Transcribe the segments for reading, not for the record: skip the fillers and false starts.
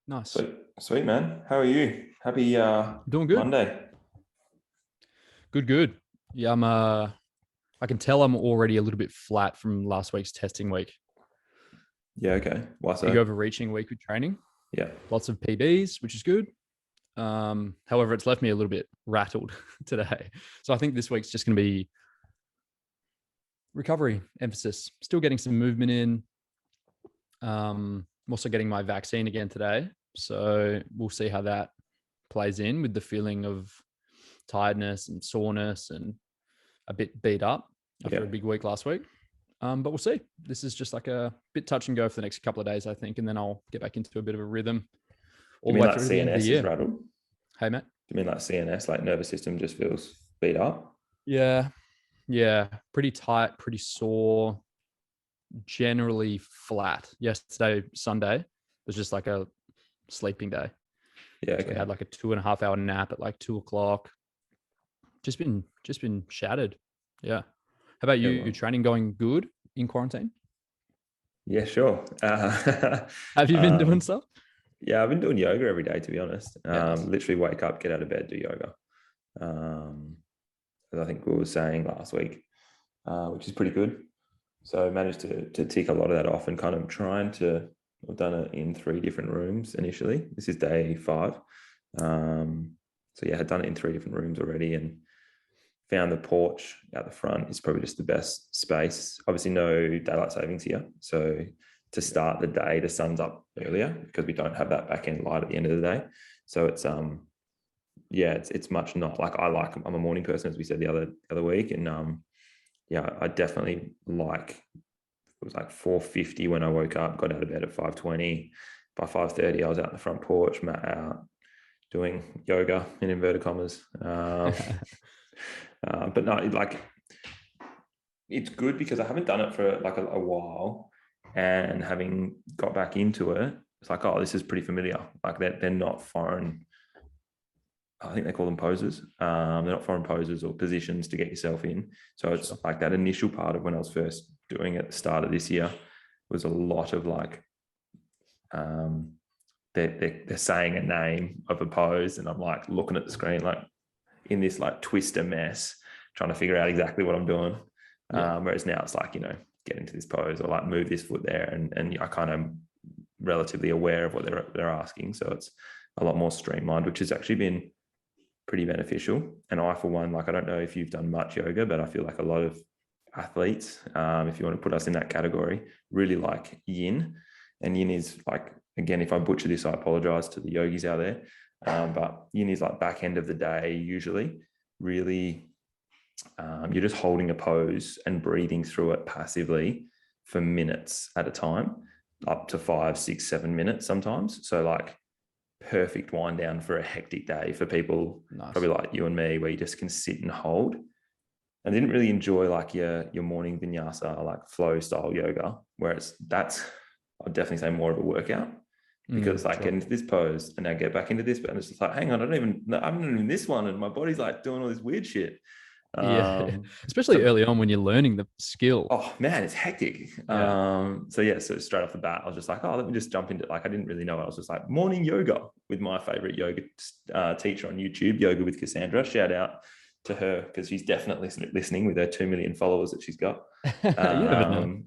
Nice. Sweet, man. How are you? Happy Doing good. Monday. Good. Yeah, I can tell I'm already a little bit flat from last week's testing week. Yeah, okay. Why Big so? overreaching week with training. Yeah. Lots of PBs, which is good. However, it's left me a little bit rattled today. So I think this week's just going to be recovery emphasis. Still getting some movement in. I'm also getting my vaccine again today. So we'll see how that plays in with the feeling of tiredness and soreness and a bit beat up after a big week last week. But we'll see. This is just like a bit touch and go for the next couple of days, I think. And then I'll get back into a bit of a rhythm all the way through to the end of the year. Rattled? Hey, Matt. Do you mean like CNS, like nervous system just feels beat up? Yeah. Pretty tight, pretty sore, generally flat. Yesterday, Sunday, was just like a sleeping day. Yeah, okay. So I had like a 2.5 hour nap at like 2:00. Just been shattered. Yeah. How about you? Your training going good in quarantine? Yeah, sure. Have you been doing stuff? Yeah, I've been doing yoga every day, to be honest. Nice. Literally wake up, get out of bed, do yoga. As I think we were saying last week, which is pretty good. So I managed to tick a lot of that off and kind of I've done it in 3 different rooms initially. This is day 5. So yeah, I had done it in 3 different rooms already and found the porch out the front is probably just the best space. Obviously no daylight savings here. So to start the day, the sun's up earlier because we don't have that back end light at the end of the day. So it's it's much not like I'm a morning person, as we said the other week. And I definitely it was like 4:50 when I woke up, got out of bed at 5:20. By 5:30, I was out on the front porch, mat out, doing yoga in inverted commas. But no, like it's good because I haven't done it for like a while, and having got back into it, it's like, oh, this is pretty familiar. Like they're not foreign. I think they call them poses. They're not foreign poses or positions to get yourself in. So it's like that initial part of when I was first doing it at the start of this year was a lot of like, they're saying a name of a pose, and I'm like looking at the screen like in this like twister mess, trying to figure out exactly what I'm doing. Whereas now it's like, get into this pose or like move this foot there, and I kind of relatively aware of what they're asking. So it's a lot more streamlined, which has actually been pretty beneficial. And I, for one, like, I don't know if you've done much yoga, but I feel like a lot of athletes, if you want to put us in that category, really like yin. And yin is like, again, if I butcher this, I apologize to the yogis out there. But yin is like back end of the day, usually really, you're just holding a pose and breathing through it passively for minutes at a time, up to 5, 6, 7 minutes sometimes. So like perfect wind down for a hectic day for people probably like you and me, where you just can sit and hold. I didn't really enjoy like your morning vinyasa, like flow style yoga, where I'd definitely say more of a workout, because like get into this pose and now get back into this, but it's just like, hang on, I'm not even in this one, and my body's like doing all this weird shit. Especially early on when you're learning the skill. Oh man, it's hectic. So straight off the bat, I was just like, oh, let me just jump into it. Like, I didn't really know. I was just like, morning yoga with my favorite yoga teacher on YouTube, Yoga with Cassandra. Shout out to her, because she's definitely listening with her 2 million followers that she's got. So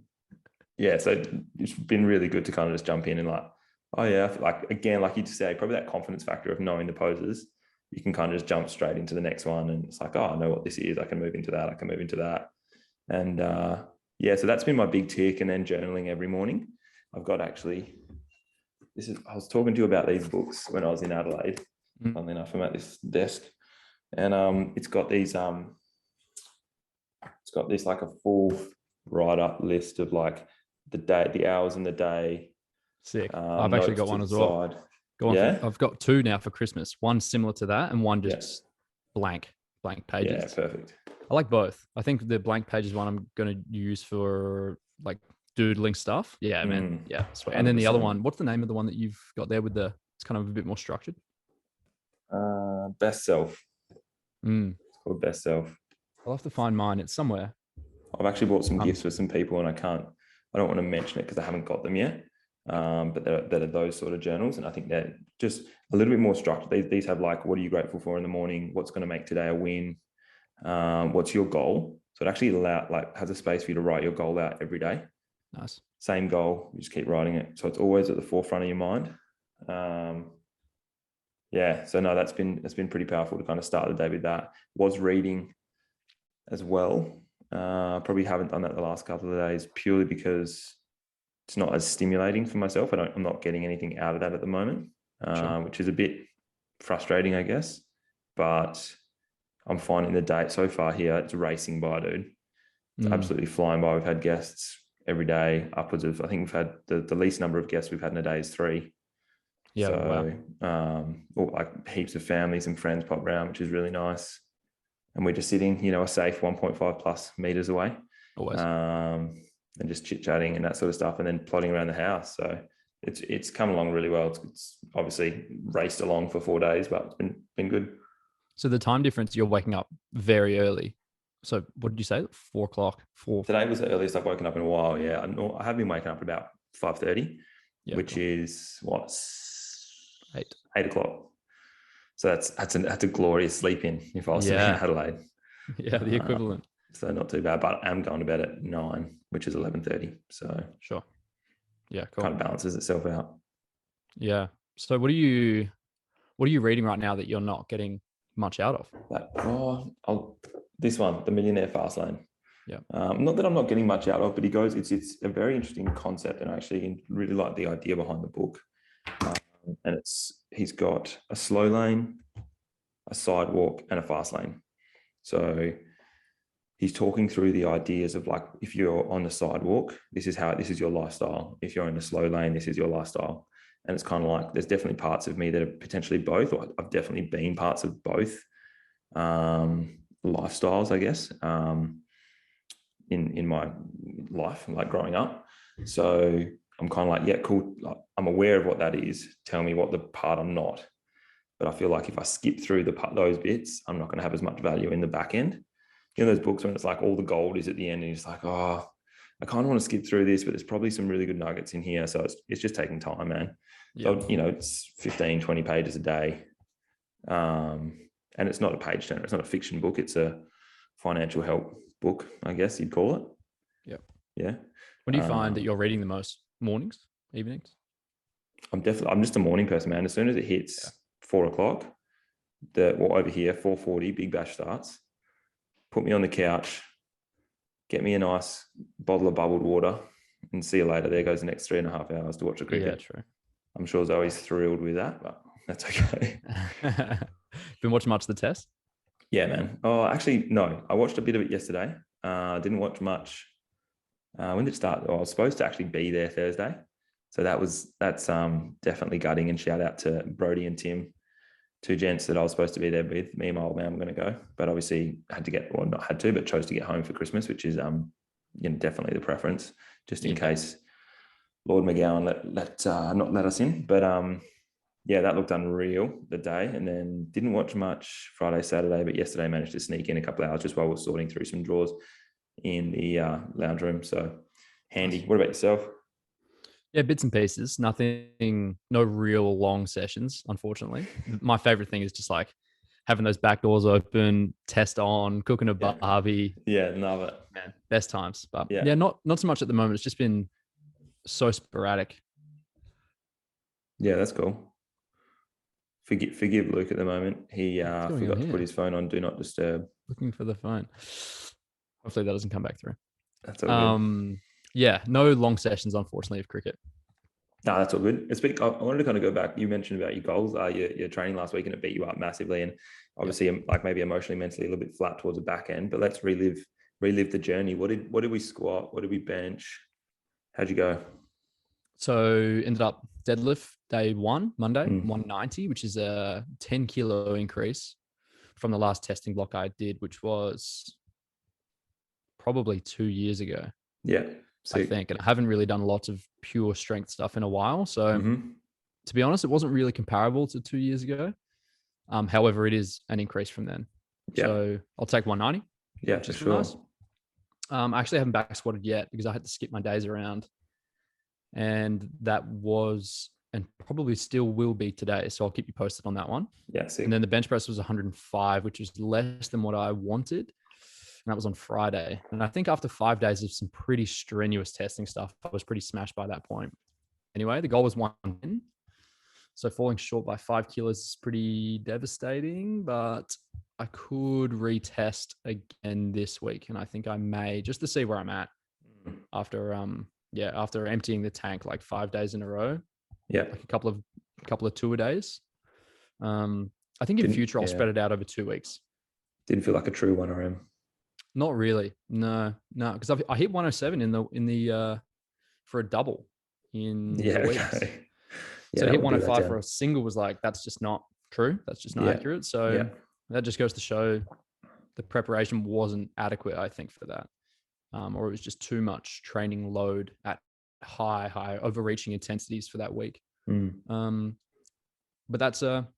it's been really good to kind of just jump in and like, oh yeah, like again, like you just say, probably that confidence factor of knowing the poses. You can kind of just jump straight into the next one, and it's like, oh, I know what this is. I can move into that. And so that's been my big tick. And then journaling every morning. I've got I was talking to you about these books when I was in Adelaide. Funnily enough, I'm at this desk, and it's got this like a full write-up list of like the hours in the day. Sick. I've actually got one as well. I've got 2 now for Christmas. One similar to that, and one just blank pages. Yeah, perfect. I like both. I think the blank pages one I'm going to use for like doodling stuff. Yeah, man. Yeah, sweet. And then the other one, what's the name of the one that you've got there with it's kind of a bit more structured? Best Self. It's called Best Self. I'll have to find mine. It's somewhere. I've actually bought some gifts for some people, and I don't want to mention it because I haven't got them yet. But that are those sort of journals. And I think they're just a little bit more structured. These have like, what are you grateful for in the morning? What's going to make today a win? What's your goal? So it actually has a space for you to write your goal out every day. Nice. Same goal, you just keep writing it. So it's always at the forefront of your mind. So no, that's been pretty powerful to kind of start the day with that. Was reading as well. Probably haven't done that the last couple of days purely because it's not as stimulating for myself. I'm not getting anything out of that at the moment, which is a bit frustrating, I guess. But I'm finding the day so far here, it's racing by, dude. It's absolutely flying by. We've had guests every day, upwards of, I think we've had the least number of guests we've had in a day is 3. Yeah. So, wow. Like heaps of families and friends pop around, which is really nice. And we're just sitting, a safe 1.5 plus meters away. Always. And just chit chatting and that sort of stuff, and then plodding around the house. So it's come along really well. It's obviously raced along for 4 days, but it's been good. So the time difference, you're waking up very early. So what did you say? 4 o'clock? 4. Today was the earliest I've woken up in a while. Yeah, I have been waking up at about 5:30, which is what 8 o'clock. So that's a glorious sleep in if I was to be in Adelaide. Yeah, the equivalent. So not too bad, but I'm going to bed at 9, which is 11:30. So sure. Yeah, cool. Kind of balances itself out. Yeah. So what are you reading right now that you're not getting much out of? This one, The Millionaire Fastlane. Yeah. Not that I'm not getting much out of, but it's a very interesting concept, and I actually really like the idea behind the book. And he's got a slow lane, a sidewalk, and a fast lane. So he's talking through the ideas of like, if you're on the sidewalk, this is your lifestyle. If you're in the slow lane, this is your lifestyle. And it's kind of like, there's definitely parts of me that are potentially both, or I've definitely been parts of both lifestyles, I guess, in my life, like growing up. So I'm kind of like, yeah, cool. I'm aware of what that is. Tell me what the part I'm not. But I feel like if I skip through those bits, I'm not going to have as much value in the back end. Those books when it's like all the gold is at the end, and it's like, oh, I kind of want to skip through this, but there's probably some really good nuggets in here. So it's just taking time, man. Yeah. So, it's 15, 20 pages a day. And it's not a page turner. It's not a fiction book. It's a financial help book, I guess you'd call it. Yeah. Yeah. When do you find that you're reading the most? Mornings, evenings? I'm just a morning person, man. As soon as it hits 4 o'clock, over here, 4:40, Big Bash starts. Put me on the couch, get me a nice bottle of bubbled water, and see you later. There goes the next 3.5 hours to watch the cricket. Yeah, true. I'm sure Zoe's thrilled with that, but that's okay. Been watching much of the Test? Yeah, man. Oh, actually, no. I watched a bit of it yesterday. Didn't watch much. When did it start? I was supposed to actually be there Thursday. So that's definitely gutting, and shout out to Brody and Tim, 2 gents that I was supposed to be there with. Me and my old man were going to go, but obviously but chose to get home for Christmas, which is definitely the preference, just in case Lord McGowan not let us in. But that looked unreal the day, and then didn't watch much Friday, Saturday, but yesterday managed to sneak in a couple of hours just while we were sorting through some drawers in the lounge room. So handy. Nice. What about yourself? Yeah, bits and pieces. Nothing, no real long sessions, unfortunately. My favorite thing is just like having those back doors open, test on, cooking a barbie. Yeah, love it. Man, best times. But not so much at the moment. It's just been so sporadic. Yeah, that's cool. Forgive Luke at the moment. He forgot to put his phone on Do Not Disturb. Looking for the phone. Hopefully that doesn't come back through. That's all good. Yeah, no long sessions, unfortunately, of cricket. No, that's all good. I wanted to kind of go back. You mentioned about your goals, your training last week, and it beat you up massively. And obviously, like maybe emotionally, mentally, a little bit flat towards the back end. But let's relive the journey. What did we squat? What did we bench? How'd you go? So ended up deadlift day 1, Monday, 190, which is a 10 kilo increase from the last testing block I did, which was probably 2 years ago. Yeah. I think, and I haven't really done lots of pure strength stuff in a while. So to be honest, it wasn't really comparable to 2 years ago. However, it is an increase from then. Yeah. So I'll take 190. Yeah, for sure. Nice. I actually haven't back squatted yet because I had to skip my days around and that was and probably still will be today. So I'll keep you posted on that one. Yeah, sick. And then the bench press was 105, which is less than what I wanted. And that was on Friday. And I think after 5 days of some pretty strenuous testing stuff, I was pretty smashed by that point. Anyway, the goal was 110. So falling short by 5 kilos is pretty devastating, but I could retest again this week. And I think I may, just to see where I'm at after emptying the tank like 5 days in a row. Yeah. Like a couple of tour days. I think in future I'll spread it out over 2 weeks. Didn't feel like a true 1RM. Not really. No, because I hit 107 in the for a double in the weeks. Okay. So to hit 105 for a single was like, that's just not true. That's just not accurate. So that just goes to show the preparation wasn't adequate, I think, for that. Or it was just too much training load at high overreaching intensities for that week. But that's a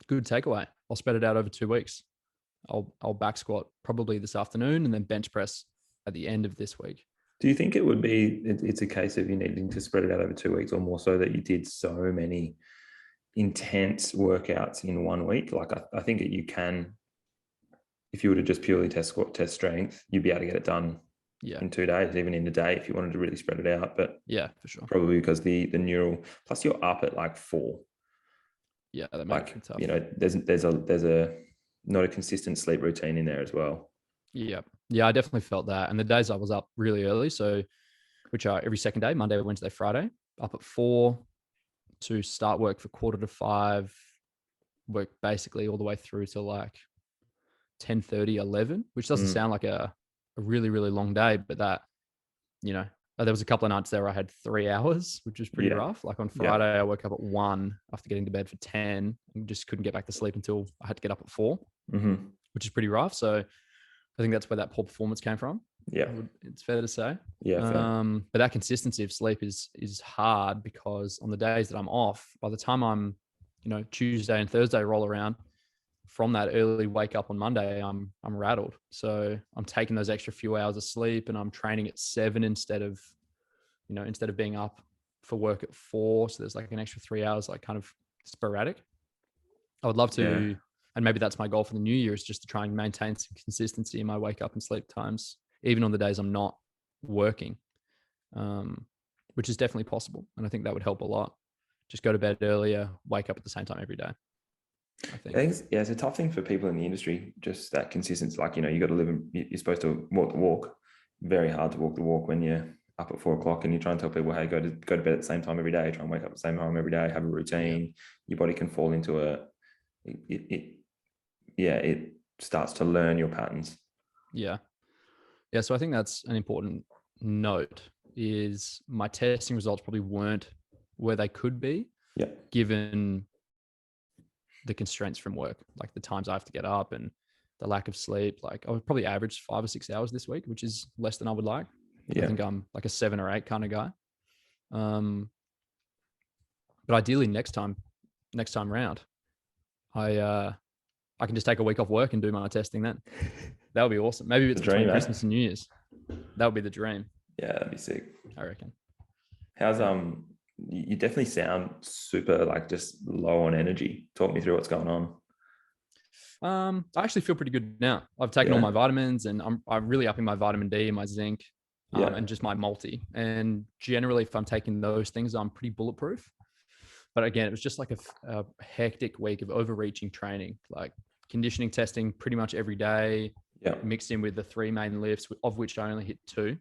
good takeaway. I'll spread it out over 2 weeks. I'll back squat probably this afternoon and then bench press at the end of this week. Do you think it would be, it's a case of you needing to spread it out over 2 weeks, or more so that you did so many intense workouts in 1 week? Like I think that you can, if you were to just purely test squat, test strength, you'd be able to get it done in 2 days, even in a day, if you wanted to really spread it out. But yeah, for sure. Probably because the neural, plus you're up at like 4. Yeah, that makes it tough. You know, there's a not a consistent sleep routine in there as well. Yeah, I definitely felt that. And the days I was up really early, so which are every second day, Monday, Wednesday, Friday, up at 4 to start work for 4:45, work basically all the way through to like 10:30, 11, which doesn't sound like a really, really long day, but that, you know, there was a couple of nights there where I had 3 hours, which was pretty rough. Like on Friday, I woke up at 1 after getting to bed for 10 and just couldn't get back to sleep until I had to get up at 4, which is pretty rough. So I think that's where that poor performance came from. Yeah. It's fair to say. Yeah. But that consistency of sleep is hard, because on the days that I'm off, by the time I'm, Tuesday and Thursday roll around, from that early wake up on Monday, I'm rattled. So I'm taking those extra few hours of sleep and I'm training at 7 instead of being up for work at 4. So there's like an extra 3 hours, like kind of sporadic. I would love to, and maybe that's my goal for the new year, is just to try and maintain some consistency in my wake up and sleep times, even on the days I'm not working, which is definitely possible. And I think that would help a lot. Just go to bed earlier, wake up at the same time every day. I think it's a tough thing for people in the industry, just that consistency. Like, you got to live you're supposed to walk the walk. Very hard to walk the walk when you're up at 4 o'clock and you try and tell people, hey, go to bed at the same time every day, try and wake up at the same time every day, have a routine. Your body can fall into it starts to learn your patterns. Yeah. So I think that's an important note, is my testing results probably weren't where they could be, given the constraints from work, like the times I have to get up and the lack of sleep. Like I would probably average 5 or 6 hours this week, which is less than I would like. I think I'm like a 7 or 8 kind of guy. But ideally next time round, I can just take a week off work and do my testing then. That would be awesome. Maybe it's between Christmas and New Year's. That would be the dream. Yeah, that'd be sick, I reckon. How's you definitely sound super, like, just low on energy. Talk me through what's going on. I actually feel pretty good now. I've taken all my vitamins and I'm really upping my vitamin D and my zinc, and just my multi. And generally, if I'm taking those things, I'm pretty bulletproof. But again, it was just like a hectic week of overreaching training, like conditioning testing pretty much every day, mixed in with the 3 main lifts, of which I only hit 2.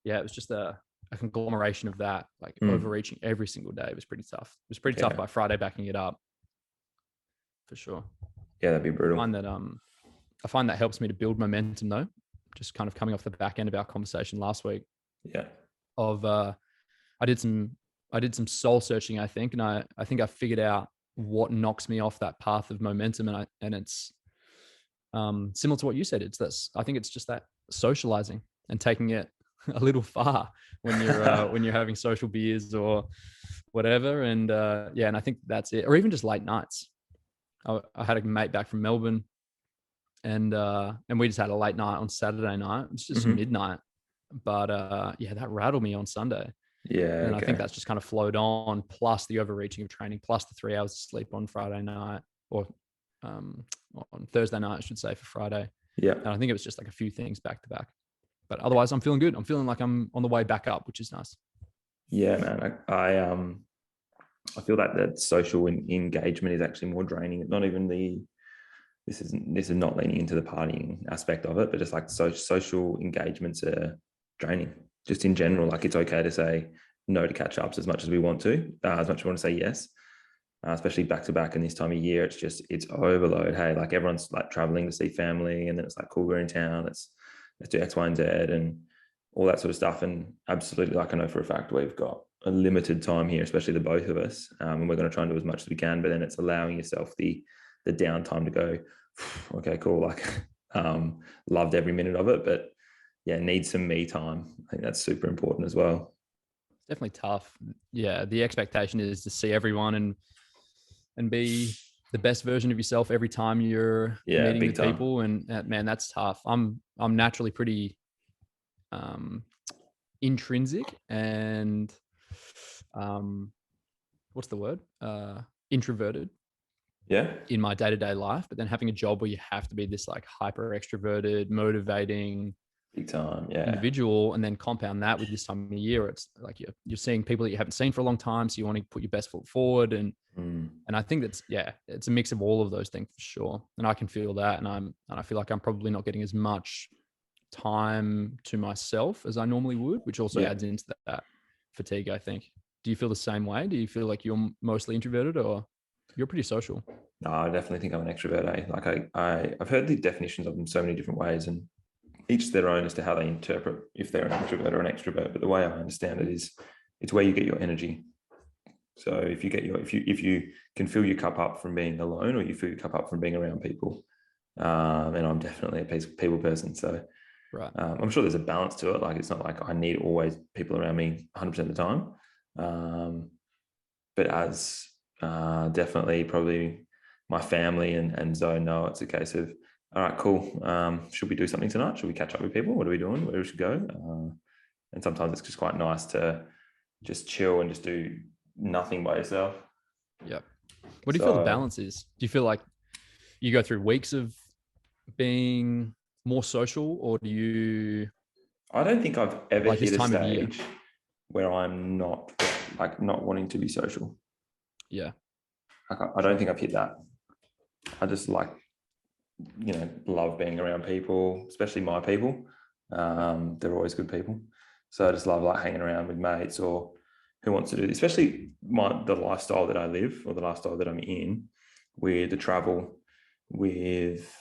It was just a conglomeration of that, like overreaching every single day. It was pretty tough. It was pretty tough by Friday backing it up, for sure. Yeah, that'd be brutal. I find that helps me to build momentum, though. Just kind of coming off the back end of our conversation last week. I did some soul searching, I think, and I think I figured out what knocks me off that path of momentum, and it's similar to what you said. I think it's just that socializing and taking it a little far when you're having social beers or whatever, and I think that's it. Or even just late nights. I had a mate back from Melbourne, and we just had a late night on Saturday night. It's just midnight, But yeah, that rattled me on Sunday. Yeah. And I think Okay. that's just kind of flowed on, plus the overreaching of training, plus the 3 hours of sleep on Friday night, or um, on Thursday night, I should say, for Friday. Yeah. And I think it was just like a few things back to back. But otherwise, I'm feeling good. I'm feeling like I'm on the way back up, which is nice. Yeah, man. I feel that social engagement is actually more draining. Not even this is not leaning into the partying aspect of it, but just like social engagements are draining. Just in general, like it's okay to say no to catch ups as much as we want to, as much as we want to say yes. Especially back to back in this time of year, it's overload. Hey, like everyone's like traveling to see family, and then it's like, cool, we're in town. Let's do X, Y, and Z, and all that sort of stuff. And absolutely, like I know for a fact, we've got a limited time here, especially the both of us, and we're going to try and do as much as we can. But then it's allowing yourself the downtime to go, okay, cool. Like, loved every minute of it, but yeah, need some me time. I think that's super important as well. It's definitely tough. Yeah, the expectation is to see everyone and be the best version of yourself every time you're Yeah, meeting big with time. people. And man, that's tough. I'm naturally pretty um, intrinsic and what's the word? Introverted Yeah, in my day-to-day life, but then having a job where you have to be this like hyper extroverted, motivating big time. Yeah, individual, and then compound that with this time of year, it's like you're seeing people that you haven't seen for a long time, so you want to put your best foot forward. And I think that's, yeah, it's a mix of all of those things for sure. And I can feel that, and I feel like I'm probably not getting as much time to myself as I normally would, which also yeah. adds into that fatigue, I think. Do you feel the same way? Do you feel like you're mostly introverted, or you're pretty social? No, I definitely think I'm an extrovert. Like I've heard the definitions of them so many different ways, and each their own as to how they interpret if they're an introvert or an extrovert. But the way I understand it is, it's where you get your energy. So if you can fill your cup up from being alone, or you fill your cup up from being around people, and I'm definitely a people person. So Right. I'm sure there's a balance to it. Like it's not like I need always people around me 100% of the time. But as definitely probably my family and Zoe know, it's a case of, all right, cool. Should we do something tonight? Should we catch up with people? What are we doing? Where we should go? And sometimes it's just quite nice to just chill and just do nothing by yourself. Yep. What do you feel the balance is? Do you feel like you go through weeks of being more social, or do you I don't think I've ever like this hit a time of year? stage where I'm not wanting to be social. Yeah. I don't think I've hit that. I just like, love being around people, especially my people. They're always good people. So I just love like hanging around with mates or who wants to do, especially the lifestyle that I live, or the lifestyle that I'm in, with the travel, with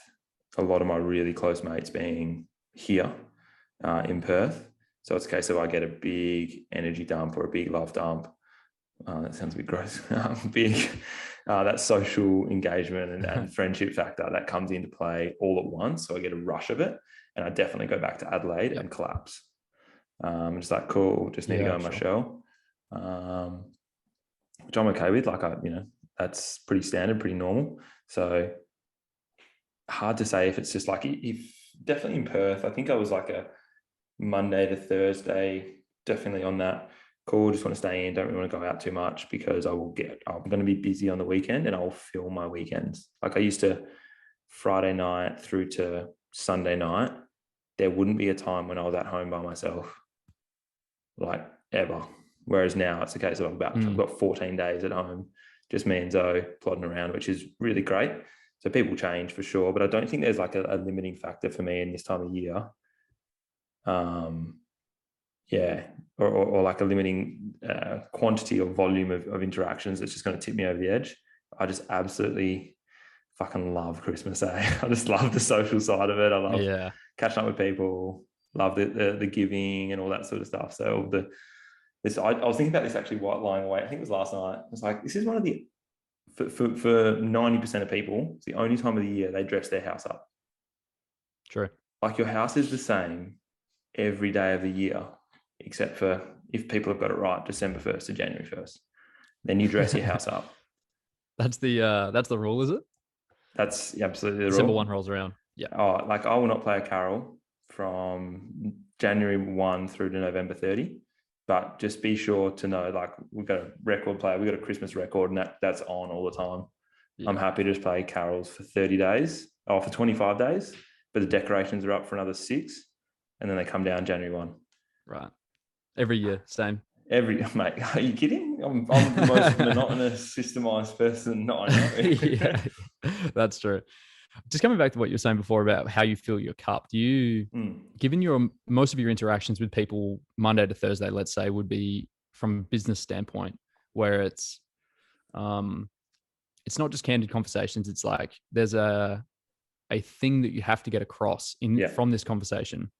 a lot of my really close mates being here in Perth. So it's a case of I get a big energy dump or a big love dump. That sounds a bit gross. Big, that social engagement and friendship factor that comes into play all at once. So I get a rush of it, and I definitely go back to Adelaide and collapse. It's like, cool, just need to go in my shell, which I'm okay with. Like that's pretty standard, pretty normal. So hard to say if it's just like, if definitely in Perth, I think I was like a Monday to Thursday, definitely on that. Cool, just want to stay in, don't really want to go out too much, because I'm going to be busy on the weekend and I'll fill my weekends. Like I used to, Friday night through to Sunday night, there wouldn't be a time when I was at home by myself, like ever. Whereas now it's a case of I've got 14 days at home, just me and Zoe plodding around, which is really great. So people change for sure, but I don't think there's like a limiting factor for me in this time of year. Yeah, or like a limiting quantity or volume of interactions that's just going to tip me over the edge. I just absolutely fucking love Christmas. I just love the social side of it. I love catching up with people, love the giving and all that sort of stuff. So I was thinking about this actually while lying awake. I think it was last night. I was like, this is one of the, for 90% of people, it's the only time of the year they dress their house up. True. Like your house is the same every day of the year, except for if people have got it right, December 1st to January 1st. Then you dress your house up. That's the rule, is it? That's absolutely the December rule. 1 rolls around. Yeah. Oh, like I will not play a carol from January 1 through to November 30. But just be sure to know, like, we've got a record player, we've got a Christmas record, and that's on all the time. Yeah. I'm happy to just play carols for 30 days, or for 25 days, but the decorations are up for another 6, and then they come down January 1. Right. Every year, same. Mate, are you kidding? I'm the most monotonous, systemized person I know. Yeah, that's true. Just coming back to what you were saying before about how you fill your cup, do you, given most of your interactions with people Monday to Thursday, let's say, would be from a business standpoint, where it's not just candid conversations. It's like there's a thing that you have to get across from this conversation.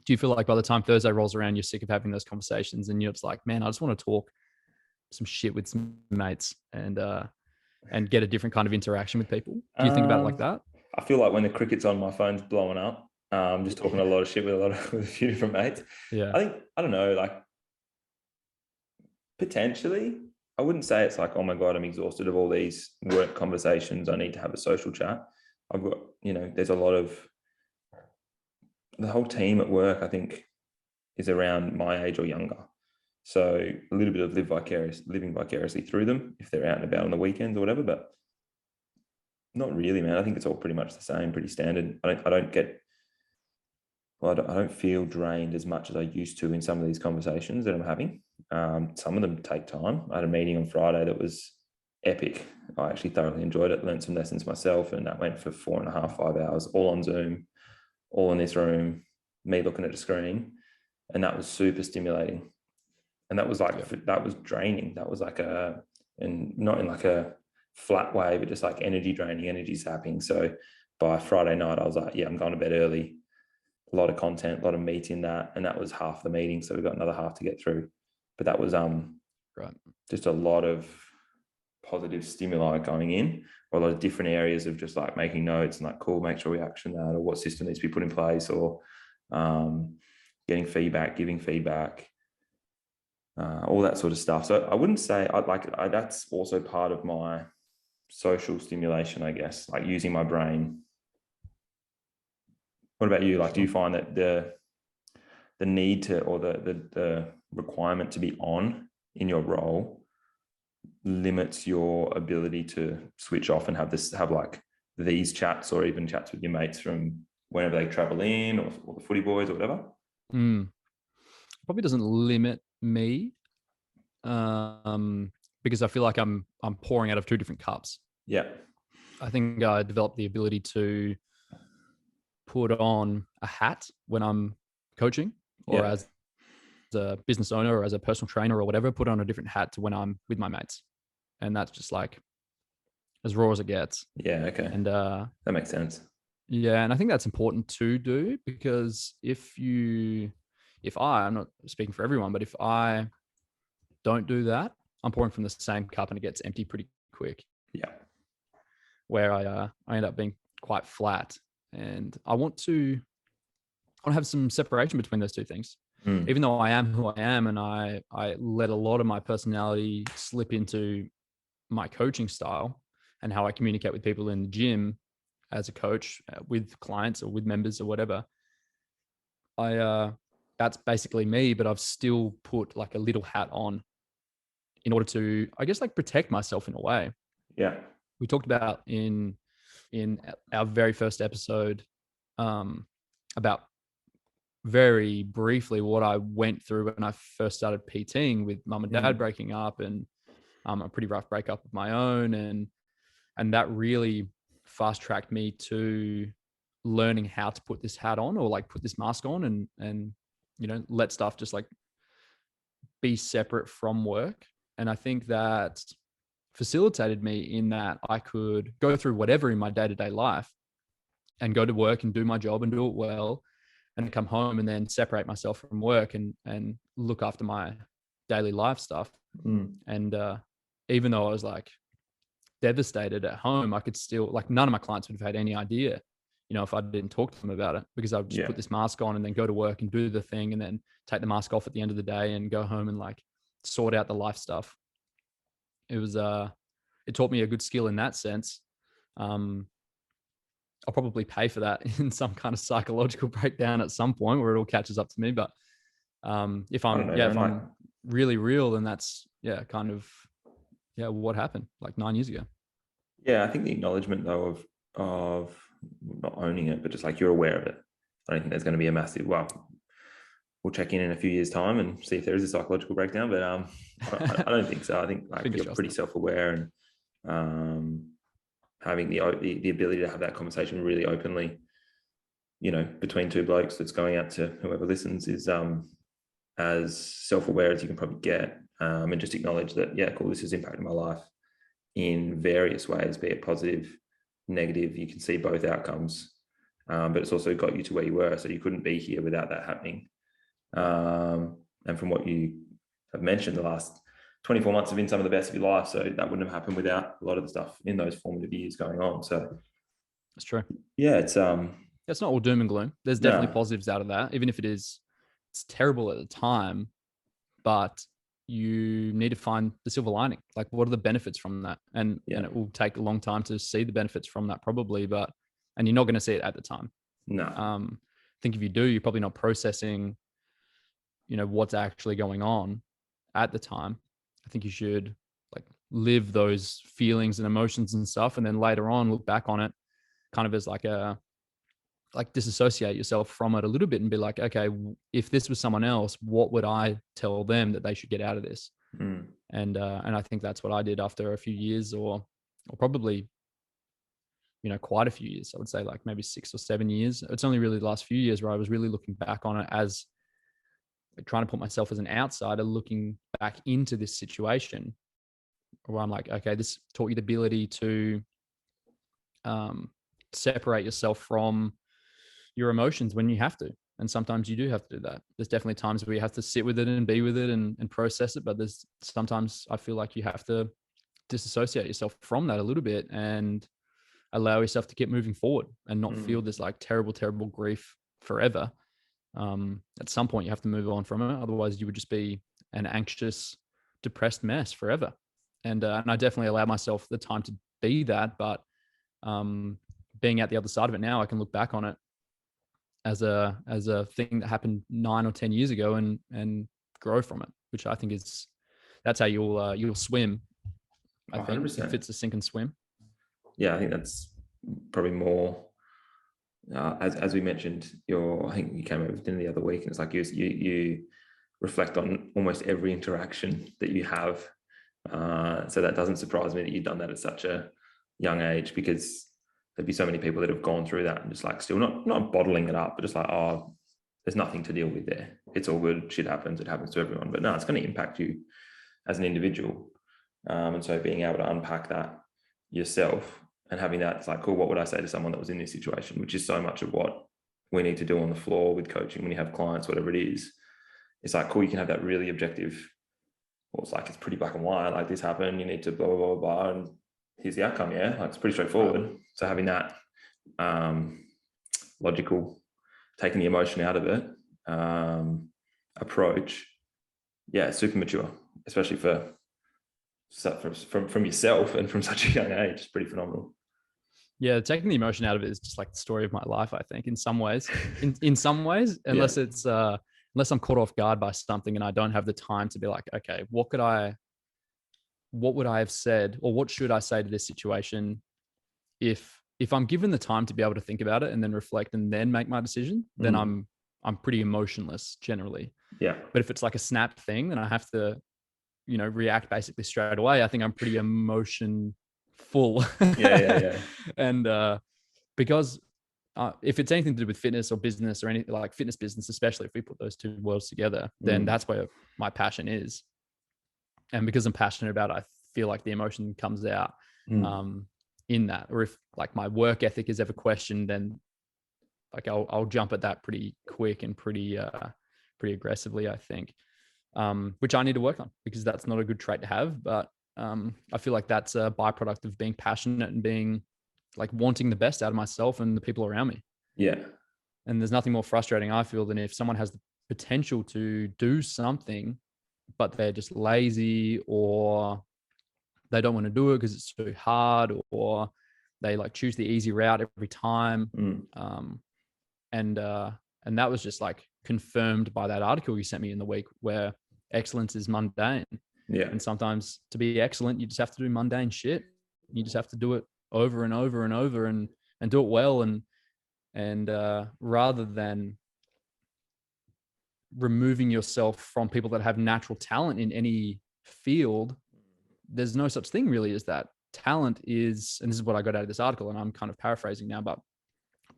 Do you feel like by the time Thursday rolls around, you're sick of having those conversations and you're just like, man, I just want to talk some shit with some mates and get a different kind of interaction with people? Do you think about it like that? I feel like when the cricket's on, my phone's blowing up. Just talking a lot of shit with a few different mates. Yeah. I don't know, like, potentially, I wouldn't say it's like, oh my God, I'm exhausted of all these work conversations, I need to have a social chat. I've got, there's a lot of, the whole team at work, I think, is around my age or younger. So a little bit of living vicariously through them if they're out and about on the weekends or whatever, but not really, man. I think it's all pretty much the same, pretty standard. I don't feel drained as much as I used to in some of these conversations that I'm having. Some of them take time. I had a meeting on Friday that was epic. I actually thoroughly enjoyed it, learned some lessons myself, and that went for 4.5, 5 hours, all on Zoom, all in this room, me looking at a screen. And that was super stimulating. And that was like, that was draining. That was like and not in like a flat way, but just like energy draining, energy sapping. So by Friday night, I was like, yeah, I'm going to bed early. A lot of content, a lot of meat in that. And that was half the meeting. So we've got another half to get through. But that was just a lot of positive stimuli going in, or a lot of different areas of just like making notes and like, cool, make sure we action that, or what system needs to be put in place, or getting feedback, giving feedback, all that sort of stuff. So I wouldn't say that's also part of my social stimulation, I guess, like using my brain. What about you? Like, do you find that the need to, or the requirement to be on in your role limits your ability to switch off and have like these chats, or even chats with your mates from whenever they travel in, or the footy boys or whatever? Probably doesn't limit me, because I feel like I'm pouring out of 2 different cups. Yeah. I think I developed the ability to put on a hat when I'm coaching, or as a business owner, or as a personal trainer or whatever, put on a different hat to when I'm with my mates. And that's just like as raw as it gets. Yeah. Okay. And that makes sense. Yeah. And I think that's important to do, because I'm not speaking for everyone, but if I don't do that, I'm pouring from the same cup and it gets empty pretty quick. Yeah. Where I end up being quite flat, and I want to have some separation between those 2 things. Even though I am who I am, and I let a lot of my personality slip into my coaching style and how I communicate with people in the gym as a coach, with clients or with members or whatever, that's basically me, but I've still put like a little hat on in order to, I guess, like protect myself in a way. Yeah. We talked about in our very first episode about very briefly what I went through when I first started PTing, with mum and dad breaking up, and a pretty rough breakup of my own. And that really fast tracked me to learning how to put this hat on, or like put this mask on, and let stuff just like be separate from work. And I think that facilitated me in that I could go through whatever in my day-to-day life and go to work and do my job and do it well, and come home and then separate myself from work and look after my daily life stuff. And even though I was like devastated at home, I could still, like, none of my clients would have had any idea, if I didn't talk to them about it, because I would just put this mask on and then go to work and do the thing, and then take the mask off at the end of the day and go home and like sort out the life stuff. It was, it taught me a good skill in that sense. I'll probably pay for that in some kind of psychological breakdown at some point where it all catches up to me. But if I don't I'm, know, yeah, man, if like, I'm really real, then that's, yeah, kind of, yeah, what happened like 9 years ago. yeah, I think the acknowledgement though of not owning it, but just like you're aware of it. I don't think there's going to be a massive, well, we'll check in a few years' time and see if there is a psychological breakdown. But I don't think so. I think like Fingers you're crossed. pretty self-aware, and having the ability to have that conversation really openly, you know, between two blokes that's going out to whoever listens is as self-aware as you can probably get, and just acknowledge that, yeah, cool, this has impacted my life in various ways, be it positive, negative. You can see both outcomes, but it's also got you to where you were. So you couldn't be here without that happening. And from what you have mentioned, the last 24 months have been some of the best of your life. So that wouldn't have happened without a lot of the stuff in those formative years going on. So That's true. yeah, it's not all doom and gloom. There's definitely no, positives out of that, even if it's terrible at the time, but you need to find the silver lining. Like, what are the benefits from that? And it will take a long time to see the benefits from that, probably, and you're not going to see it at the time. no. I think if you do, you're probably not processing, what's actually going on at the time. I think you should like live those feelings and emotions and stuff, and then later on look back on it kind of as like disassociate yourself from it a little bit and be like, okay, if this was someone else, what would I tell them that they should get out of this? And I think that's what I did after a few years, or probably, quite a few years. I would say like maybe 6 or 7 years. It's only really the last few years where I was really looking back on it as like trying to put myself as an outsider, looking back into this situation where I'm like, okay, this taught you the ability to separate yourself from your emotions when you have to. And sometimes you do have to do that. There's definitely times where you have to sit with it and be with it and process it. But there's sometimes I feel like you have to disassociate yourself from that a little bit and allow yourself to keep moving forward and not feel this like terrible, terrible grief forever. At some point you have to move on from it. Otherwise you would just be an anxious, depressed mess forever. And I definitely allow myself the time to be that. But being at the other side of it now, I can look back on it as a thing that happened 9 or 10 years ago and grow from it, which I think that's how you'll swim. I think 100%. if it's a sink and swim. Yeah, I think that's probably more. As we mentioned, I think you came over with dinner the other week, and it's like you reflect on almost every interaction that you have. So that doesn't surprise me that you've done that at such a young age, because there'd be so many people that have gone through that and just like still not bottling it up, but just like, oh, there's nothing to deal with there. It's all good. Shit happens. It happens to everyone. But no, it's going to impact you as an individual. And so being able to unpack that yourself and having that, it's like, cool, what would I say to someone that was in this situation? Which is so much of what we need to do on the floor with coaching when you have clients, whatever it is. It's like, cool, you can have that really objective, well, it's like, it's pretty black and white, like this happened, you need to blah, blah, blah, blah, and here's the outcome. Yeah, like it's pretty straightforward. So having that logical, taking the emotion out of it approach, yeah, super mature, especially from yourself and from such a young age. It's pretty phenomenal. Yeah, taking the emotion out of it is just like the story of my life, I think, in some ways. In some ways, unless it's unless I'm caught off guard by something and I don't have the time to be like, okay, what would I have said, or what should I say to this situation if I'm given the time to be able to think about it and then reflect and then make my decision, then I'm pretty emotionless generally. Yeah. But if it's like a snap thing, then I have to, react basically straight away. I think I'm pretty emotion full. Yeah. And because if it's anything to do with fitness or business or anything like fitness business, especially if we put those two worlds together, then that's where my passion is. And because I'm passionate about it, I feel like the emotion comes out in that. Or if like my work ethic is ever questioned, then like I'll jump at that pretty quick and pretty aggressively, I think, which I need to work on, because that's not a good trait to have. But I feel like that's a byproduct of being passionate and being like wanting the best out of myself and the people around me. Yeah. And there's nothing more frustrating, I feel, than if someone has the potential to do something, but they're just lazy, or they don't want to do it because it's too hard, or they like choose the easy route every time. And that was just like confirmed by that article you sent me in the week, where excellence is mundane. Yeah. And sometimes to be excellent, you just have to do mundane shit. You just have to do it over and over and over and do it well. And rather than removing yourself from people that have natural talent in any field, there's no such thing really as that. Talent is, and this is what I got out of this article, and I'm kind of paraphrasing now, but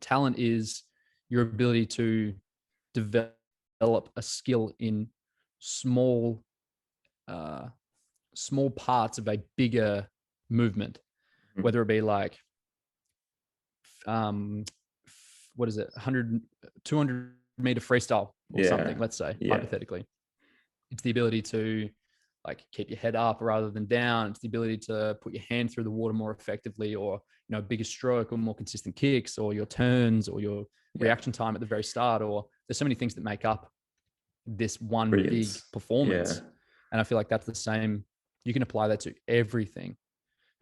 talent is your ability to develop a skill in small parts of a bigger movement, whether it be like what is it, 100 200 meter freestyle or something, let's say, hypothetically. It's the ability to like keep your head up rather than down. It's the ability to put your hand through the water more effectively, or bigger stroke, or more consistent kicks, or your turns, or your reaction time at the very start. Or there's so many things that make up this one big performance. And I feel like that's the same. You can apply that to everything.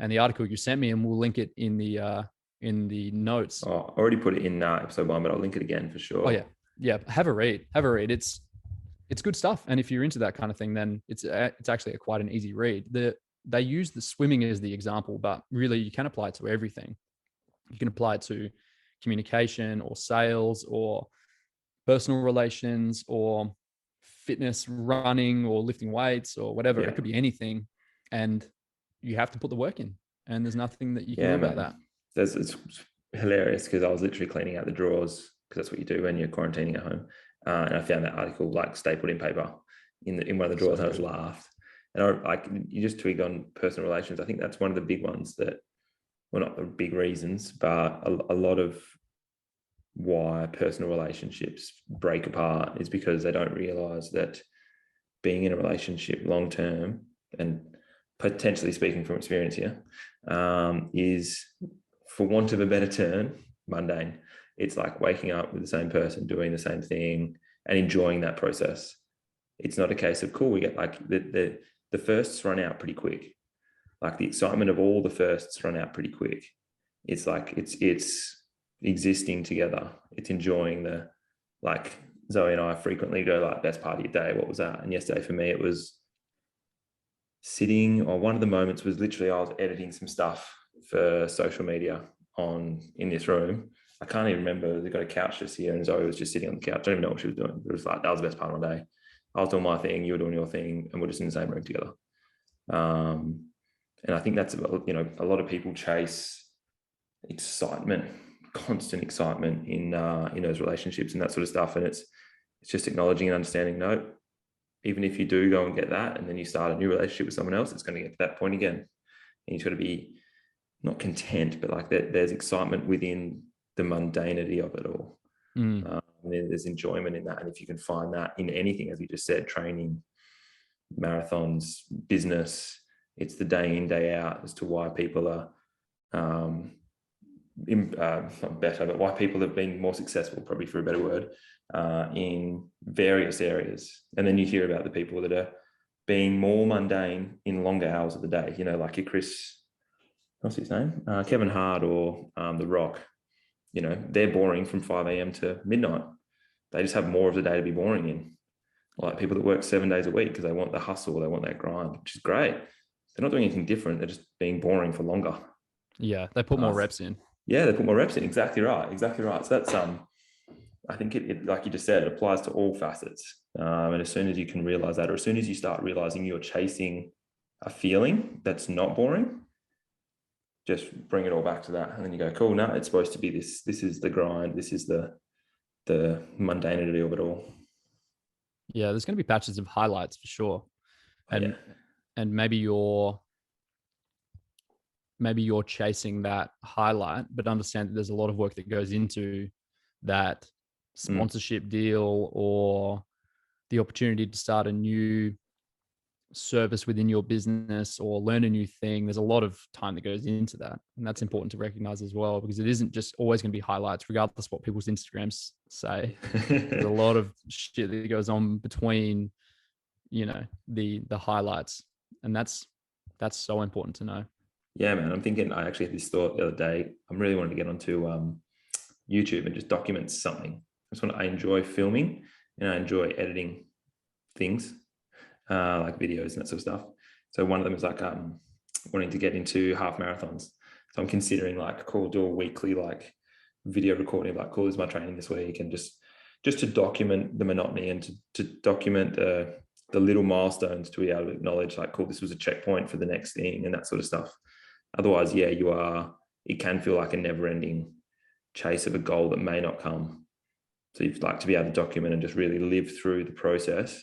And the article you sent me, and we'll link it in the notes. I already put it in episode 1, but I'll link it again for sure. Oh yeah. Have a read. It's good stuff. And if you're into that kind of thing, then it's actually quite an easy read. They use the swimming as the example, but really you can apply it to everything. You can apply it to communication, or sales, or personal relations, or fitness, running, or lifting weights, or whatever. It could be anything. And you have to put the work in. And there's nothing that you can do about that. It's hilarious, because I was literally cleaning out the drawers, because that's what you do when you're quarantining at home. And I found that article like stapled in paper in one of the drawers, and I just laughed. And you just tweaked on personal relations. I think that's one of the big ones that, well, not the big reasons, but a lot of why personal relationships break apart is because they don't realize that being in a relationship long term, and potentially speaking from experience here, is, for want of a better term, mundane. It's like waking up with the same person, doing the same thing, and enjoying that process. It's not a case of, cool, we get like the firsts run out pretty quick. Like the excitement of all the firsts run out pretty quick. It's like, it's existing together. It's enjoying like Zoe and I frequently go like, best part of your day, what was that? And yesterday for me, it was sitting, or one of the moments was literally, I was editing some stuff for social media in this room. I can't even remember. They got a couch just here, and Zoe was just sitting on the couch. I don't even know what she was doing. It was like, that was the best part of my day. I was doing my thing, you were doing your thing, and we're just in the same room together. And I think that's about, a lot of people chase excitement, constant excitement in those relationships and that sort of stuff. And it's just acknowledging and understanding, no, even if you do go and get that, and then you start a new relationship with someone else, it's going to get to that point again. And you've got to be not content, but like that, there's excitement within the mundanity of it all. And there's enjoyment in that. And if you can find that in anything, as you just said, training, marathons, business, it's the day in, day out as to why people are not better, but why people have been more successful, probably for a better word, in various areas. And then you hear about the people that are being more mundane in longer hours of the day, like your what's his name? Kevin Hart, or The Rock. They're boring from 5 a.m. to midnight. They just have more of the day to be boring in. Like people that work 7 days a week because they want the hustle, they want that grind, which is great. They're not doing anything different. They're just being boring for longer. Yeah, they put more reps in. Yeah, they put more reps in. Exactly right. So that's I think it like you just said, it applies to all facets. And as soon as you can realize that, or as soon as you start realizing you're chasing a feeling that's not boring, just bring it all back to that. And then you go, cool, no, it's supposed to be this. This is the grind. This is the mundanity of it all. Yeah, there's going to be patches of highlights for sure. And maybe you're chasing that highlight, but understand that there's a lot of work that goes into that sponsorship deal, or the opportunity to start a new service within your business, or learn a new thing. There's a lot of time that goes into that. And that's important to recognize as well, because it isn't just always going to be highlights, regardless of what people's Instagrams say. There's a lot of shit that goes on between, the highlights. And that's so important to know. Yeah, man. I'm thinking, I actually had this thought the other day. I'm really wanting to get onto YouTube and just document something. I enjoy filming and I enjoy editing things, like videos and that sort of stuff. So one of them is like wanting to get into half marathons. So I'm considering like, cool, do a weekly like video recording, like, cool, this is my training this week, and just to document the monotony and to document the little milestones, to be able to acknowledge like, cool, this was a checkpoint for the next thing and that sort of stuff. Otherwise, yeah, it can feel like a never-ending chase of a goal that may not come. So you'd like to be able to document and just really live through the process,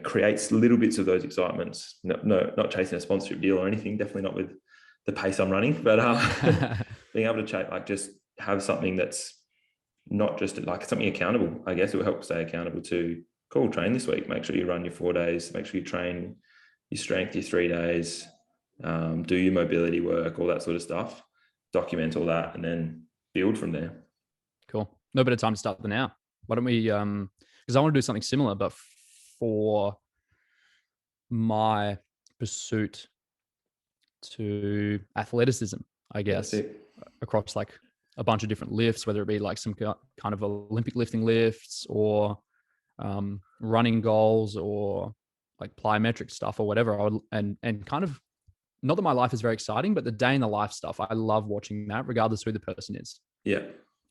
creates little bits of those excitements. No, not chasing a sponsorship deal or anything, definitely not with the pace I'm running, but being able to just have something that's not just like something accountable. I guess it will help stay accountable to, cool, train this week. Make sure you run your 4 days. Make sure you train your strength, your 3 days, do your mobility work, all that sort of stuff. Document all that and then build from there. Cool. No better time to start than now. Why don't we, because I want to do something similar, but for my pursuit to athleticism, I guess, across like a bunch of different lifts, whether it be like some kind of Olympic lifting lifts or running goals or like plyometric stuff or whatever. And kind of, not that my life is very exciting, but the day in the life stuff, I love watching that regardless who the person is. Yeah.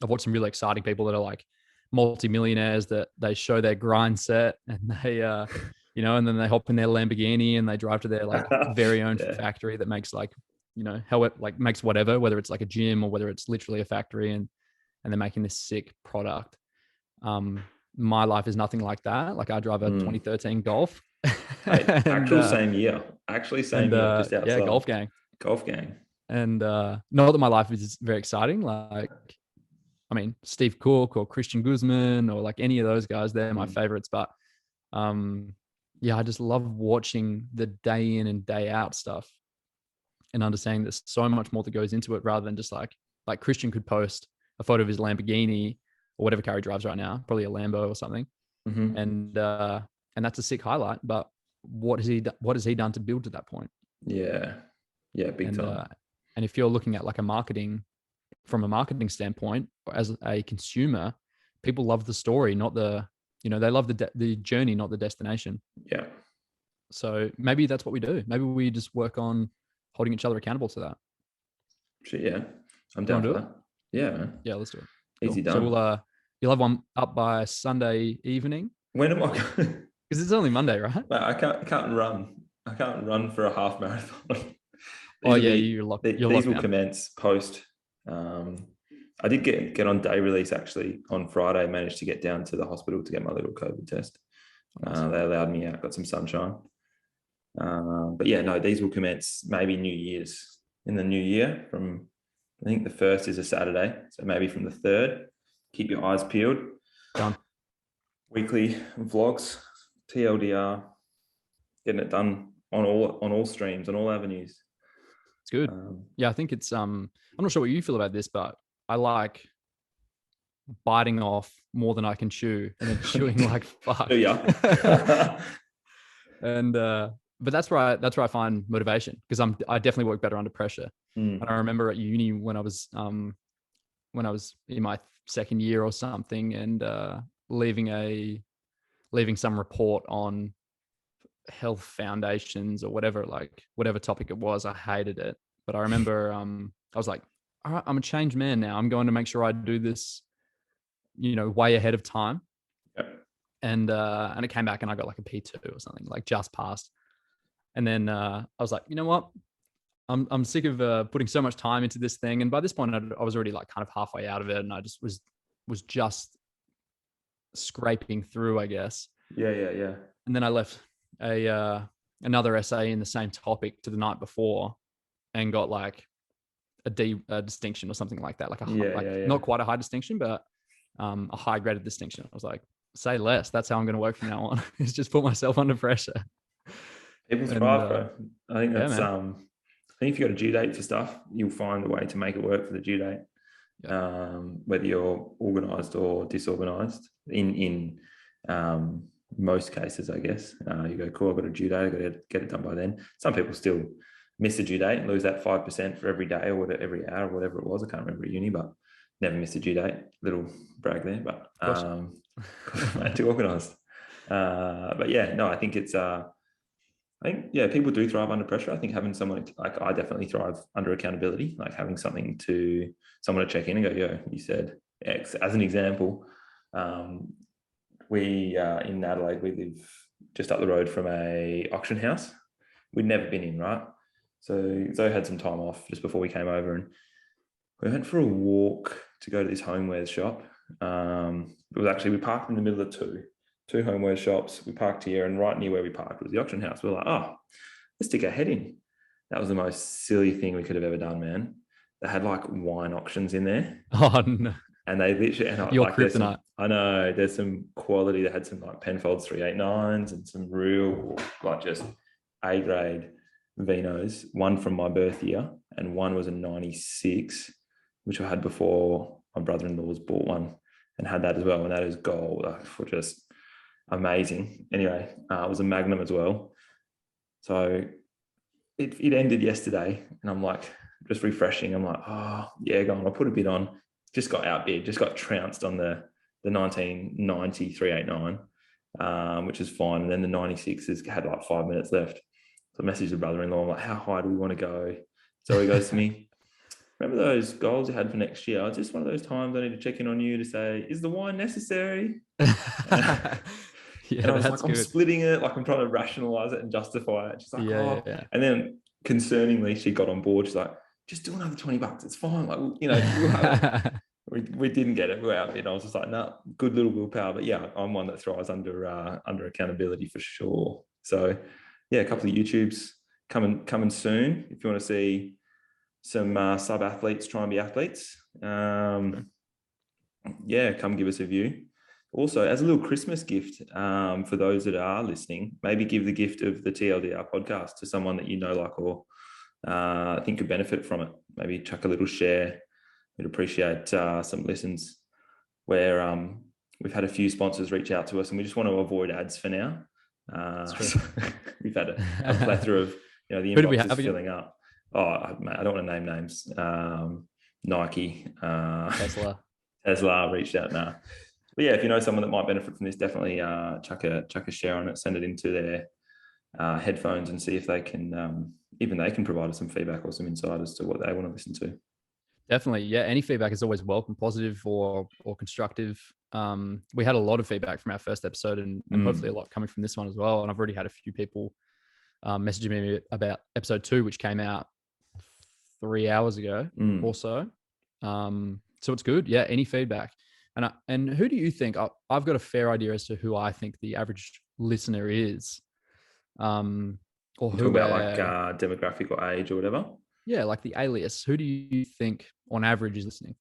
I've watched some really exciting people that are like multi-millionaires that they show their grind set and they, and then they hop in their Lamborghini and they drive to their like very own factory that makes like, how it like makes whatever, whether it's like a gym or whether it's literally a factory, and they're making this sick product. My life is nothing like that. Like I drive a 2013 Golf. Same year, just outside. Yeah, Golf gang. And not that my life is very exciting. Like, I mean, Steve Cook or Christian Guzman or like any of those guys, they're my favorites. But I just love watching the day in and day out stuff and understanding there's so much more that goes into it, rather than just like Christian could post a photo of his Lamborghini or whatever car he drives right now, probably a Lambo or something. Mm-hmm. And that's a sick highlight. But what has he done to build to that point? Yeah, big time. And if you're looking at like from a marketing standpoint, as a consumer, people love the story, not the, they love the journey, not the destination. Yeah. So maybe that's what we do. Maybe we just work on holding each other accountable to that. Sure, yeah. I'm down for that. Yeah, man. Yeah, let's do it. Easy done. So you'll have one up by Sunday evening. When am I? Because it's only Monday, right? I can't run. I can't run for a half marathon. You're locked. These will commence post. I did get on day release actually on Friday. Managed to get down to the hospital to get my little COVID test. They allowed me out. Got some sunshine. But yeah, no, these will commence maybe New Year's, in the new year. From, I think the 1st is a Saturday, so maybe from the 3rd. Keep your eyes peeled. Done. Weekly vlogs, TLDR, getting it done on all streams, on all avenues. It's good. I think it's I'm not sure what you feel about this, but I like biting off more than I can chew and then chewing like fuck. Yeah. And but that's where I find motivation, because I definitely work better under pressure. And I remember at uni when I was in my second year or something, and leaving some report on health foundations or whatever topic it was. I hated it, but I remember I was like, all right, I'm a changed man now. I'm going to make sure I do this, way ahead of time. Yep. And it came back and I got like a P2 or something, like just passed. And then I was like, you know what? I'm sick of putting so much time into this thing. And by this point, I was already like kind of halfway out of it, and I just was just scraping through, I guess. Yeah. And then I left another essay in the same topic to the night before, and got like a distinction or something like that. Not quite a high distinction, but a high graded distinction. I was like, say less. That's how I'm going to work from now on. Is just put myself under pressure. People thrive, bro. I think that's I think if you've got a due date for stuff, you'll find a way to make it work for the due date. Yeah. Whether you're organized or disorganized, in most cases, I guess. You go, cool, I've got a due date, I've got to get it done by then. Some people still miss a due date, lose that 5% for every day or whatever, every hour or whatever it was. I can't remember at uni, but never missed a due date. Little brag there, but too organised. But yeah, no, I think it's I think, yeah, people do thrive under pressure. I think having someone like, I definitely thrive under accountability, like having someone to check in and go, yo, you said X. As an example, we in Adelaide, we live just up the road from a auction house. We'd never been in, right? So Zoe had some time off just before we came over, and we went for a walk to go to this homewares shop. It was actually, we parked in the middle of two homeware shops. We parked here, and right near where we parked was the auction house. We were like, oh, let's stick our head in. That was the most silly thing we could have ever done, man. They had like wine auctions in there. Oh no. And they literally, and your like, kryptonite. I know there's some quality. They had some like Penfolds 389s and some real like just A grade vinos. One from my birth year, and one was a 96, which I had before my brother-in-law's bought one and had that as well. And that is gold, for just amazing. Anyway, it was a Magnum as well. So it ended yesterday, and I'm like, just refreshing. I'm like, oh yeah, go on. I'll put a bit on. Just got outbid, just got trounced on the 1990 389, which is fine. And then the 96s had like 5 minutes left. So I messaged the brother-in-law. I'm like, how high do we want to go? So he goes to me, remember those goals you had for next year? It's just one of those times I need to check in on you to say, is the wine necessary? Yeah, and I was like, good. I'm splitting it. Like, I'm trying to rationalize it and justify it. She's like, yeah. And then concerningly, she got on board. She's like, just do another $20. It's fine. Like, you know, we'll have it. We didn't get it. We're out. I was just like, no, good little willpower. But yeah, I'm one that thrives under accountability for sure. So yeah, a couple of YouTubes coming soon. If you want to see some sub athletes try and be athletes, yeah, come give us a view. Also, as a little Christmas gift, for those that are listening, maybe give the gift of the TLDR podcast to someone that you know, like, or think could benefit from it. Maybe chuck a little share. We'd appreciate some listens. Where we've had a few sponsors reach out to us, and we just want to avoid ads for now. So we've had a plethora of, the inbox is filling up. Oh, I don't want to name names. Nike, Tesla reached out now. But yeah, if you know someone that might benefit from this, definitely chuck a share on it, send it into their headphones, and see if they can even they can provide us some feedback or some insight as to what they want to listen to. Definitely, yeah. Any feedback is always welcome, positive or constructive. We had a lot of feedback from our first episode, and hopefully a lot coming from this one as well. And I've already had a few people messaging me about episode 2, which came out 3 hours ago or so. So it's good. Yeah, any feedback. And who do you think? I've got a fair idea as to who I think the average listener is. Or who about like demographic or age or whatever. Yeah, like the alias. Who do you think on average is listening?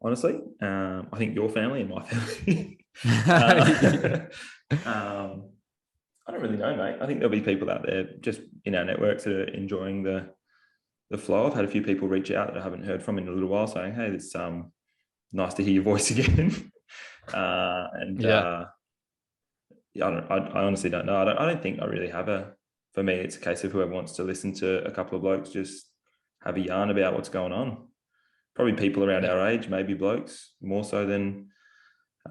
Honestly, I think your family and my family. I don't really know, mate. I think there'll be people out there just in our networks that are enjoying the flow. I've had a few people reach out that I haven't heard from in a little while, saying, "Hey, it's nice to hear your voice again." I honestly don't know. I don't think I really have for me, it's a case of whoever wants to listen to a couple of blokes just have a yarn about what's going on. Probably people around our age, maybe blokes more so than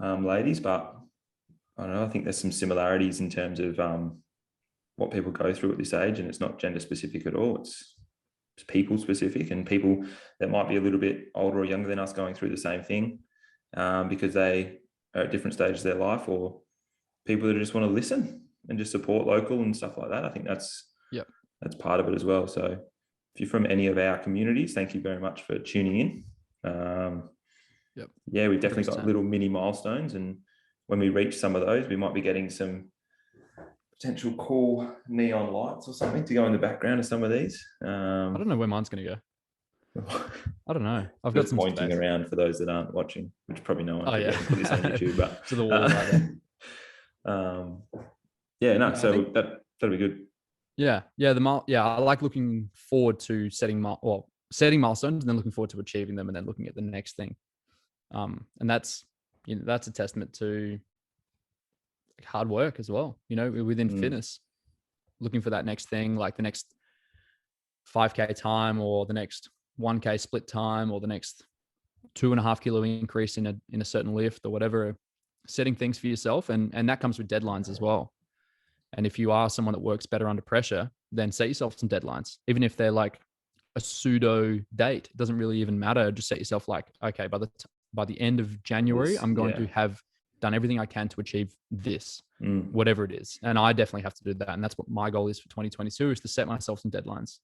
ladies, but I don't know. I think there's some similarities in terms of what people go through at this age, and it's not gender specific at all. It's people specific, and people that might be a little bit older or younger than us going through the same thing because they are at different stages of their life, or people that just want to listen and just support local and stuff like that. I think that's part of it as well. So if you're from any of our communities, thank you very much for tuning in. Yeah, we've definitely got little mini milestones, and when we reach some of those, we might be getting some potential cool neon lights or something to go in the background of some of these. I don't know where mine's going to go. I don't know. I've got some pointing around for those that aren't watching, which probably no one. Oh yeah, put this on YouTube, but to the wall right there. So that'll be good. Yeah. I like looking forward to setting milestones, and then looking forward to achieving them, and then looking at the next thing. And that's a testament to hard work as well. Within fitness, looking for that next thing, like the next 5K time, or the next 1K split time, or the next 2.5 kilo increase in a certain lift or whatever. Setting things for yourself, and that comes with deadlines as well. And if you are someone that works better under pressure, then set yourself some deadlines, even if they're like a pseudo date. It doesn't really even matter. Just set yourself like, okay, by the end of January, I'm going to have done everything I can to achieve this, whatever it is. And I definitely have to do that. And that's what my goal is for 2022, is to set myself some deadlines,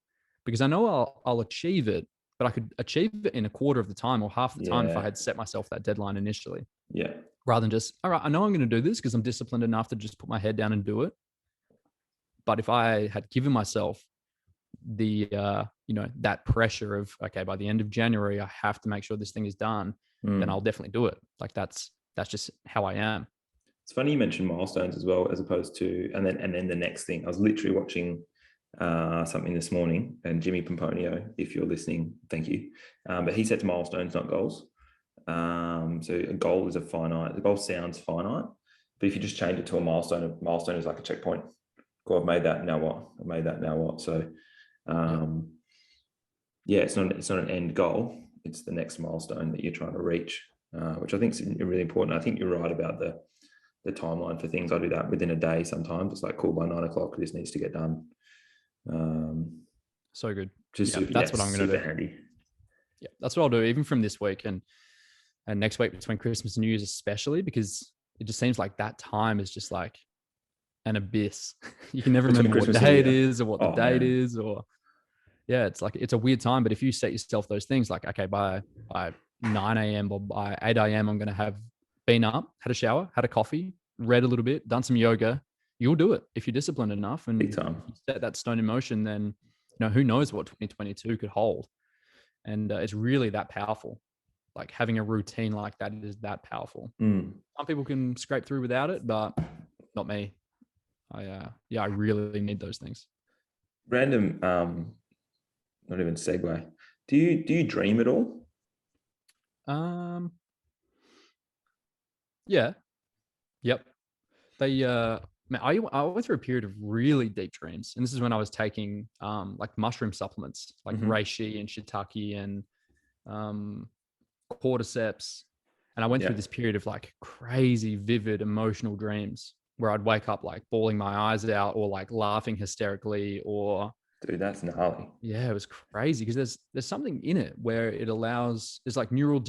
because I know I'll achieve it, but I could achieve it in a quarter of the time or half the time if I had set myself that deadline initially. Yeah. Rather than just, all right, I know I'm going to do this because I'm disciplined enough to just put my head down and do it. But if I had given myself the, that pressure of, okay, by the end of January, I have to make sure this thing is done, then I'll definitely do it. Like that's just how I am. It's funny you mentioned milestones as well, as opposed to, and then the next thing. I was literally watching something this morning, and Jimmy Pomponio, if you're listening, thank you. But he sets milestones, not goals. So a goal is the goal sounds finite, but if you just change it to a milestone is like a checkpoint. Cool, I've made that, now what? I've made that, now what? So it's not an end goal, it's the next milestone that you're trying to reach, which I think is really important. I think you're right about the timeline for things. I do that within a day sometimes. It's like, cool, by 9 o'clock this needs to get done. So good. That's what I'm going to do. Handy. Yeah, that's what I'll do, even from this week and next week, between Christmas and New Year's especially, because it just seems like that time is just like an abyss. You can never remember what day it is or what the date is, or it's like, it's a weird time. But if you set yourself those things, like, okay, by 9 a.m. or by 8 a.m. I'm going to have been up, had a shower, had a coffee, read a little bit, done some yoga. You'll do it if you're disciplined enough and you set that stone in motion. Then who knows what 2022 could hold. And it's really that powerful. Like, having a routine like that is that powerful. Some people can scrape through without it, but not me. I really need those things. Random, not even segue. Do you dream at all? Yeah. Yep. I went through a period of really deep dreams, and this is when I was taking like mushroom supplements, like reishi and shiitake and cordyceps, and I went through this period of like crazy, vivid, emotional dreams where I'd wake up like bawling my eyes out, or like laughing hysterically, or dude, that's gnarly. Yeah, it was crazy, because there's something in it where it allows, there's like neural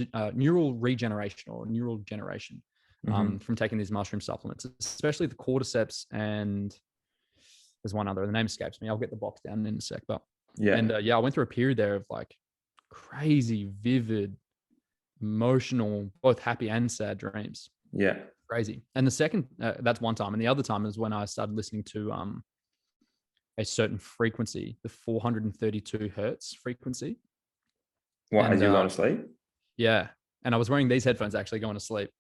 regeneration or neural generation from taking these mushroom supplements, especially the cordyceps, and there's one other, the name escapes me. I'll get the box down in a sec, but I went through a period there of like crazy, vivid, emotional, both happy and sad dreams. Yeah. Crazy. And the second, that's one time. And the other time is when I started listening to a certain frequency, the 432 hertz frequency. What, as you're going to sleep? Yeah. And I was wearing these headphones actually going to sleep.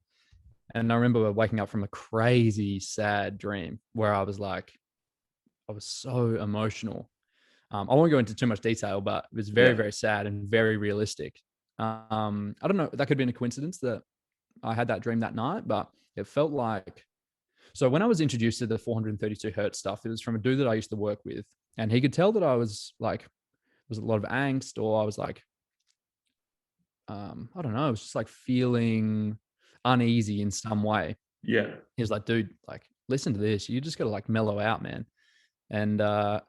And I remember waking up from a crazy, sad dream where I was so emotional. I won't go into too much detail, but it was very, very sad and very realistic. I don't know, that could have been a coincidence that I had that dream that night, but it felt like, so when I was introduced to the 432 hertz stuff, it was from a dude that I used to work with, and he could tell that I was like, there was a lot of angst, or I was like, I don't know, I was just like feeling uneasy in some way. Yeah. He was like, dude, like, listen to this. You just got to like mellow out, man. And I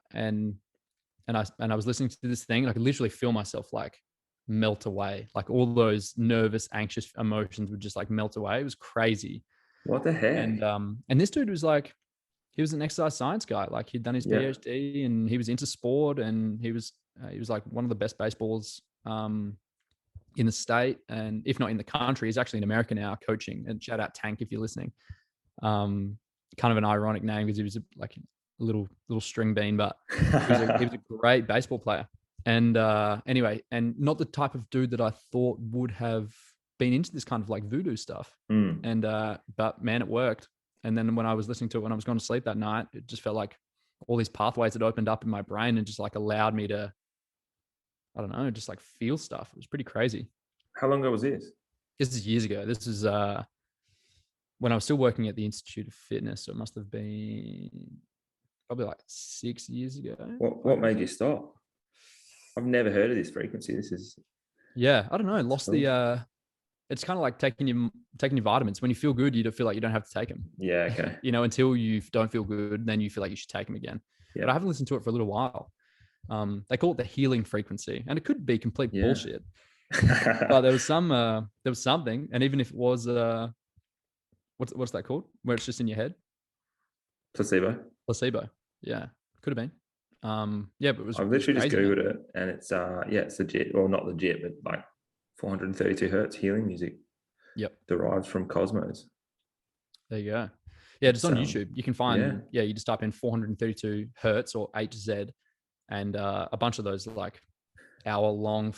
was listening to this thing, and I could literally feel myself like melt away. Like all those nervous, anxious emotions would just like melt away. It was crazy. What the heck? And this dude was like, he was an exercise science guy. Like, he'd done his PhD, and he was into sport, and he was like one of the best baseballers in the state, and if not in the country. He's actually in America now coaching, and shout out Tank if you're listening. Kind of an ironic name because he was like a little string bean, but he was a great baseball player. And anyway, and not the type of dude that I thought would have been into this kind of like voodoo stuff. And but man, it worked. And then when I was listening to it when I was going to sleep that night, it just felt like all these pathways had opened up in my brain and just like allowed me to, I don't know, just like feel stuff. It was pretty crazy. How long ago was this? This is years ago. This is when I was still working at the Institute of Fitness. So it must have been probably like 6 years ago. What made you stop? I've never heard of this frequency. This is Yeah, I don't know. Lost cool. the. It's kind of like taking your vitamins. When you feel good, you don't feel like you don't have to take them. Yeah. Okay. Until you don't feel good, then you feel like you should take them again. Yeah. But I haven't listened to it for a little while. They call it the healing frequency, and it could be complete bullshit. But there was something, and even if it was what's that called? Where it's just in your head? Placebo. Yeah, could have been. Yeah, but it was. I've literally just crazy, googled it, and it's it's legit, or not legit, but like 432 hertz healing music. Yep. Derived from cosmos. There you go. Yeah, just on YouTube, you can find. Yeah, you just type in 432 hertz or HZ, and a bunch of those like 3-hour-long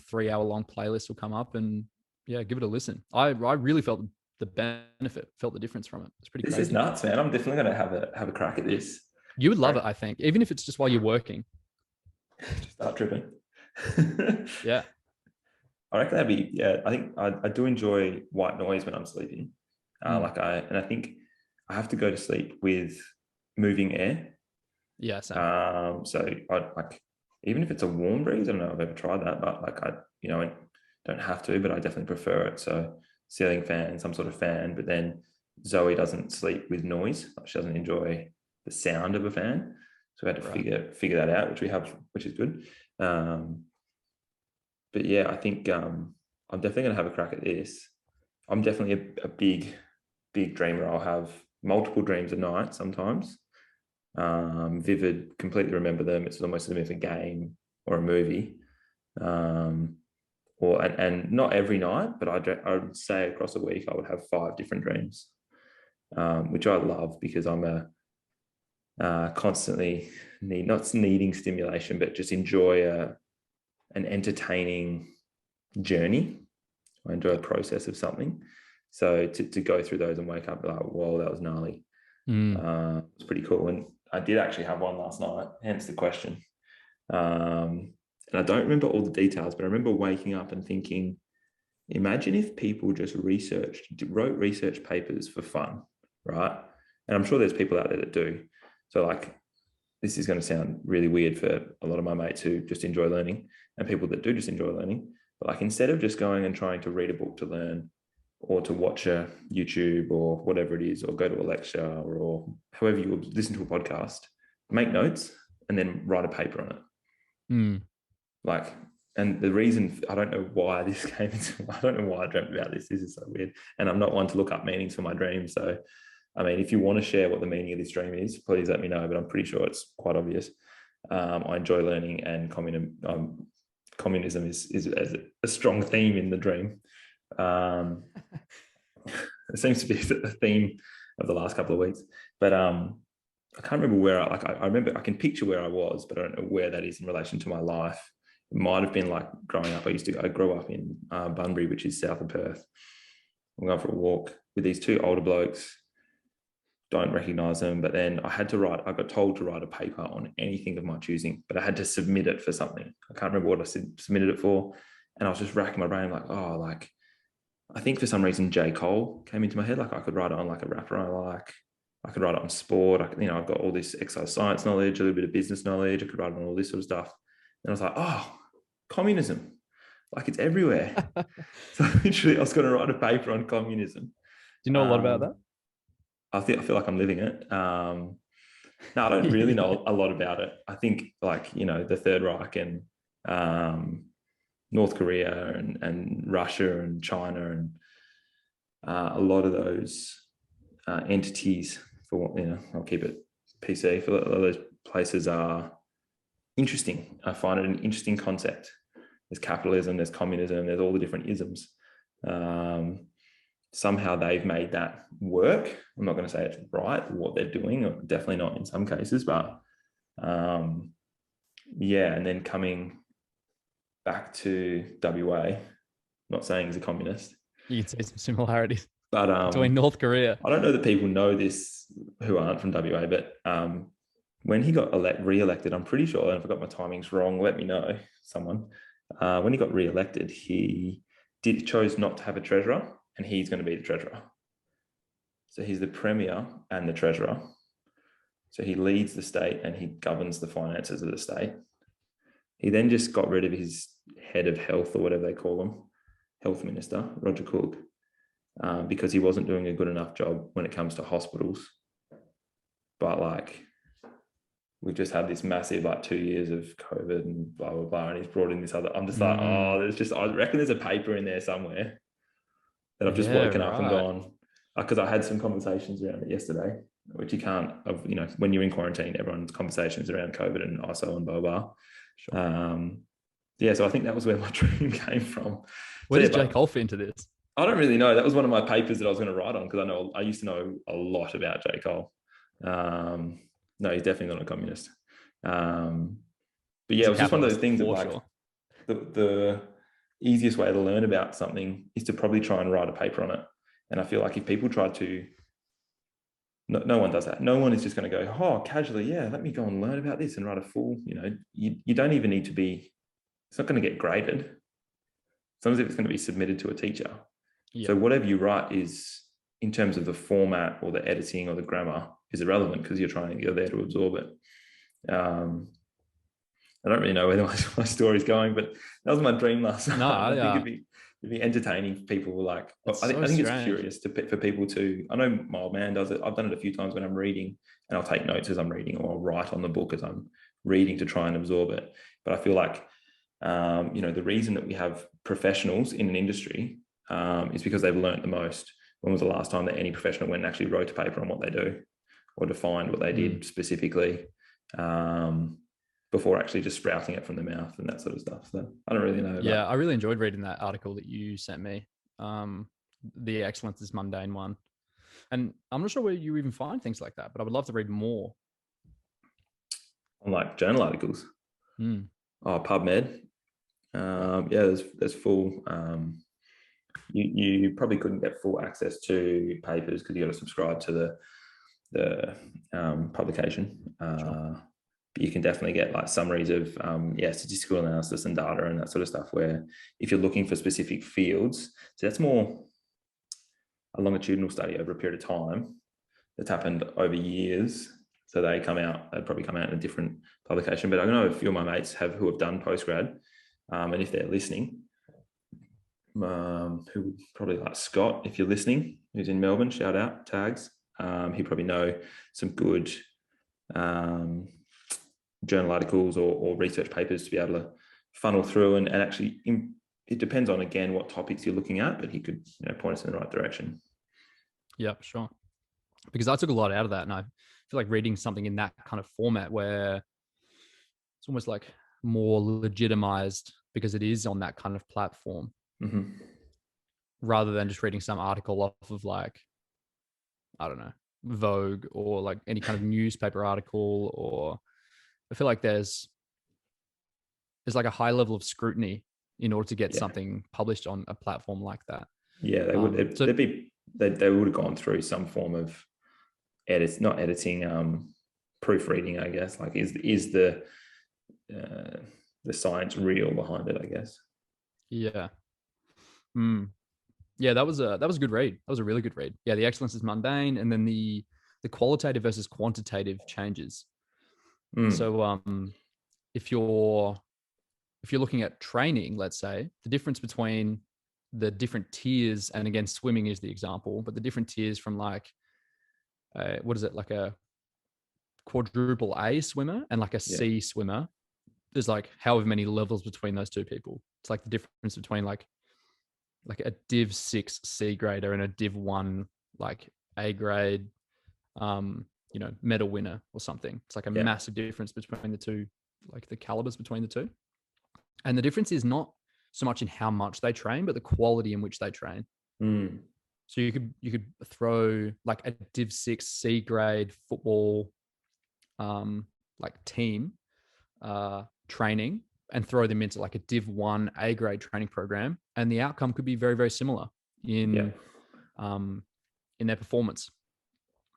playlists will come up, and yeah, give it a listen. I really felt the benefit, felt the difference from it. It's pretty crazy. This is nuts, man. I'm definitely going to have a crack at this. You would love it, I think, even if it's just while you're working. Start tripping. Yeah. I reckon that'd be, I think I do enjoy white noise when I'm sleeping. I think I have to go to sleep with moving air. Yeah. Same. So I like, even if it's a warm breeze, I don't know if I've ever tried that, but like I don't have to, but I definitely prefer it. So ceiling fan, some sort of fan, but then Zoe doesn't sleep with noise. She doesn't enjoy the sound of a fan. So we had to figure that out, which is good. But yeah, I think I'm definitely going to have a crack at this. I'm definitely a big dreamer. I'll have multiple dreams a night sometimes. Vivid, completely remember them. It's almost as if a game or a movie. And not every night, but I would say across a week I would have 5 different dreams, which I love because I'm constantly not needing stimulation, but just enjoy an entertaining journey. I enjoy a process of something. So to go through those and wake up like, whoa, that was gnarly. It's pretty cool. And I did actually have one last night, hence the question. And I don't remember all the details, but I remember waking up and thinking, imagine if people just wrote research papers for fun, right? And I'm sure there's people out there that do. So like, this is going to sound really weird for a lot of my mates who just enjoy learning and people that do just enjoy learning. But like, instead of just going and trying to read a book to learn or to watch a YouTube or whatever it is, or go to a lecture or however you listen to a podcast, make notes and then write a paper on it. Like, and the reason, I don't know why this came into, I don't know why I dreamt about this. This is so weird. And I'm not one to look up meanings for my dreams. So, I mean, if you want to share what the meaning of this dream is, please let me know, but I'm pretty sure it's quite obvious. I enjoy learning, and communism is a strong theme in the dream. It seems to be the theme of the last couple of weeks, but I can't remember where I remember I can picture where I was, but I don't know where that is in relation to my life. It might have been like growing up. I grew up in Bunbury, which is south of Perth. I'm going for a walk with these 2 older blokes. Don't recognize them, but then I got told to write a paper on anything of my choosing, but I had to submit it for something. I can't remember what I submitted it for. And I was just racking my brain like, I think for some reason J. Cole came into my head. Like I could write it on like a rapper I like. I could write it on sport. I've got all this exercise science knowledge, a little bit of business knowledge. I could write it on all this sort of stuff. And I was like, communism. Like it's everywhere. So literally I was going to write a paper on communism. Do you know a lot about that? I feel like I'm living it. No, I don't really know a lot about it. I think like, the Third Reich and North Korea and Russia and China and a lot of those entities, I'll keep it PC, for a lot of those places are interesting. I find it an interesting concept. There's capitalism, there's communism, there's all the different isms. Somehow they've made that work. I'm not going to say it's right, what they're doing, or definitely not in some cases, but and then coming back to WA, not saying he's a communist. You can see some similarities but between North Korea. I don't know that people know this who aren't from WA, but when he got re-elected, I'm pretty sure, and if I got my timings wrong, let me know, someone. When he got re-elected, he chose not to have a treasurer, and he's going to be the treasurer. So he's the premier and the treasurer. So he leads the state and he governs the finances of the state. He then just got rid of his head of health, or whatever they call him, health minister, Roger Cook, because he wasn't doing a good enough job when it comes to hospitals. But like, we've just had this massive 2 years of COVID and blah, blah, blah. And he's brought in this other, I'm just like, I reckon there's a paper in there somewhere that I've just woken up and gone, because I had some conversations around it yesterday, which you can't, when you're in quarantine, everyone's conversations around COVID and ISO and blah, blah. Sure. So I think that was where my dream came from. Where does Jake Cole fit into this? I don't really know. That was one of my papers that I was going to write on, because I used to know a lot about Jake Cole. No, he's definitely not a communist. But yeah, it was just one of those things that the easiest way to learn about something is to probably try and write a paper on it. And I feel like if people try to, no one does that. No one is just going to go, casually, yeah, let me go and learn about this and write a full, you don't even need to be, it's not going to get graded. Sometimes it's going to be submitted to a teacher. Yeah. So whatever you write is, in terms of the format or the editing or the grammar, is irrelevant, because you're there to absorb it. I don't really know where my story's going, but that was my dream last night. I think it'd be entertaining for people. I think it's curious for people to, I know my old man does it. I've done it a few times when I'm reading, and I'll take notes as I'm reading, or I'll write on the book as I'm reading to try and absorb it. But I feel like, the reason that we have professionals in an industry is because they've learnt the most. When was the last time that any professional went and actually wrote a paper on what they do, or defined what they did specifically, before actually just sprouting it from the mouth and that sort of stuff? So I don't really know. I really enjoyed reading that article that you sent me. The Excellence is Mundane one. And I'm not sure where you even find things like that, but I would love to read more. On journal articles. PubMed. There's full. You probably couldn't get full access to papers because you got to subscribe to the publication. Sure. But you can definitely get summaries of statistical analysis and data and that sort of stuff, where if you're looking for specific fields, so that's more a longitudinal study over a period of time that's happened over years. So they'd probably come out in a different publication. But I know a few of my mates who have done postgrad, and if they're listening, who probably Scott, if you're listening, who's in Melbourne, shout out, tags. He probably know some good journal articles or research papers to be able to funnel through, and actually it depends on, again, what topics you're looking at, but he could point us in the right direction. Yeah, sure. Because I took a lot out of that, and I feel like reading something in that kind of format where it's almost more legitimized because it is on that kind of platform. Mm-hmm. Rather than just reading some article off of I don't know, Vogue or any kind of newspaper article, or I feel like there's a high level of scrutiny in order to get something published on a platform like that. Yeah, they would. They would have gone through some form of not editing, proofreading, I guess. Is the science real behind it, I guess. Yeah. Yeah, that was a good read. That was a really good read. Yeah, The Excellence is Mundane, and then the qualitative versus quantitative changes. So if you're looking at training, let's say, the difference between the different tiers, and again, swimming is the example, but the different tiers from what is it, a quadruple A swimmer and a C swimmer, there's however many levels between those two people. It's the difference between a Div 6 C grader and a Div 1 A grade medal winner or something. It's a massive difference between the two, the calibers between the two. And the difference is not so much in how much they train, but the quality in which they train. So you could throw a Div 6 C grade football team training and throw them into a Div 1 A grade training program, and the outcome could be very, very similar in their performance.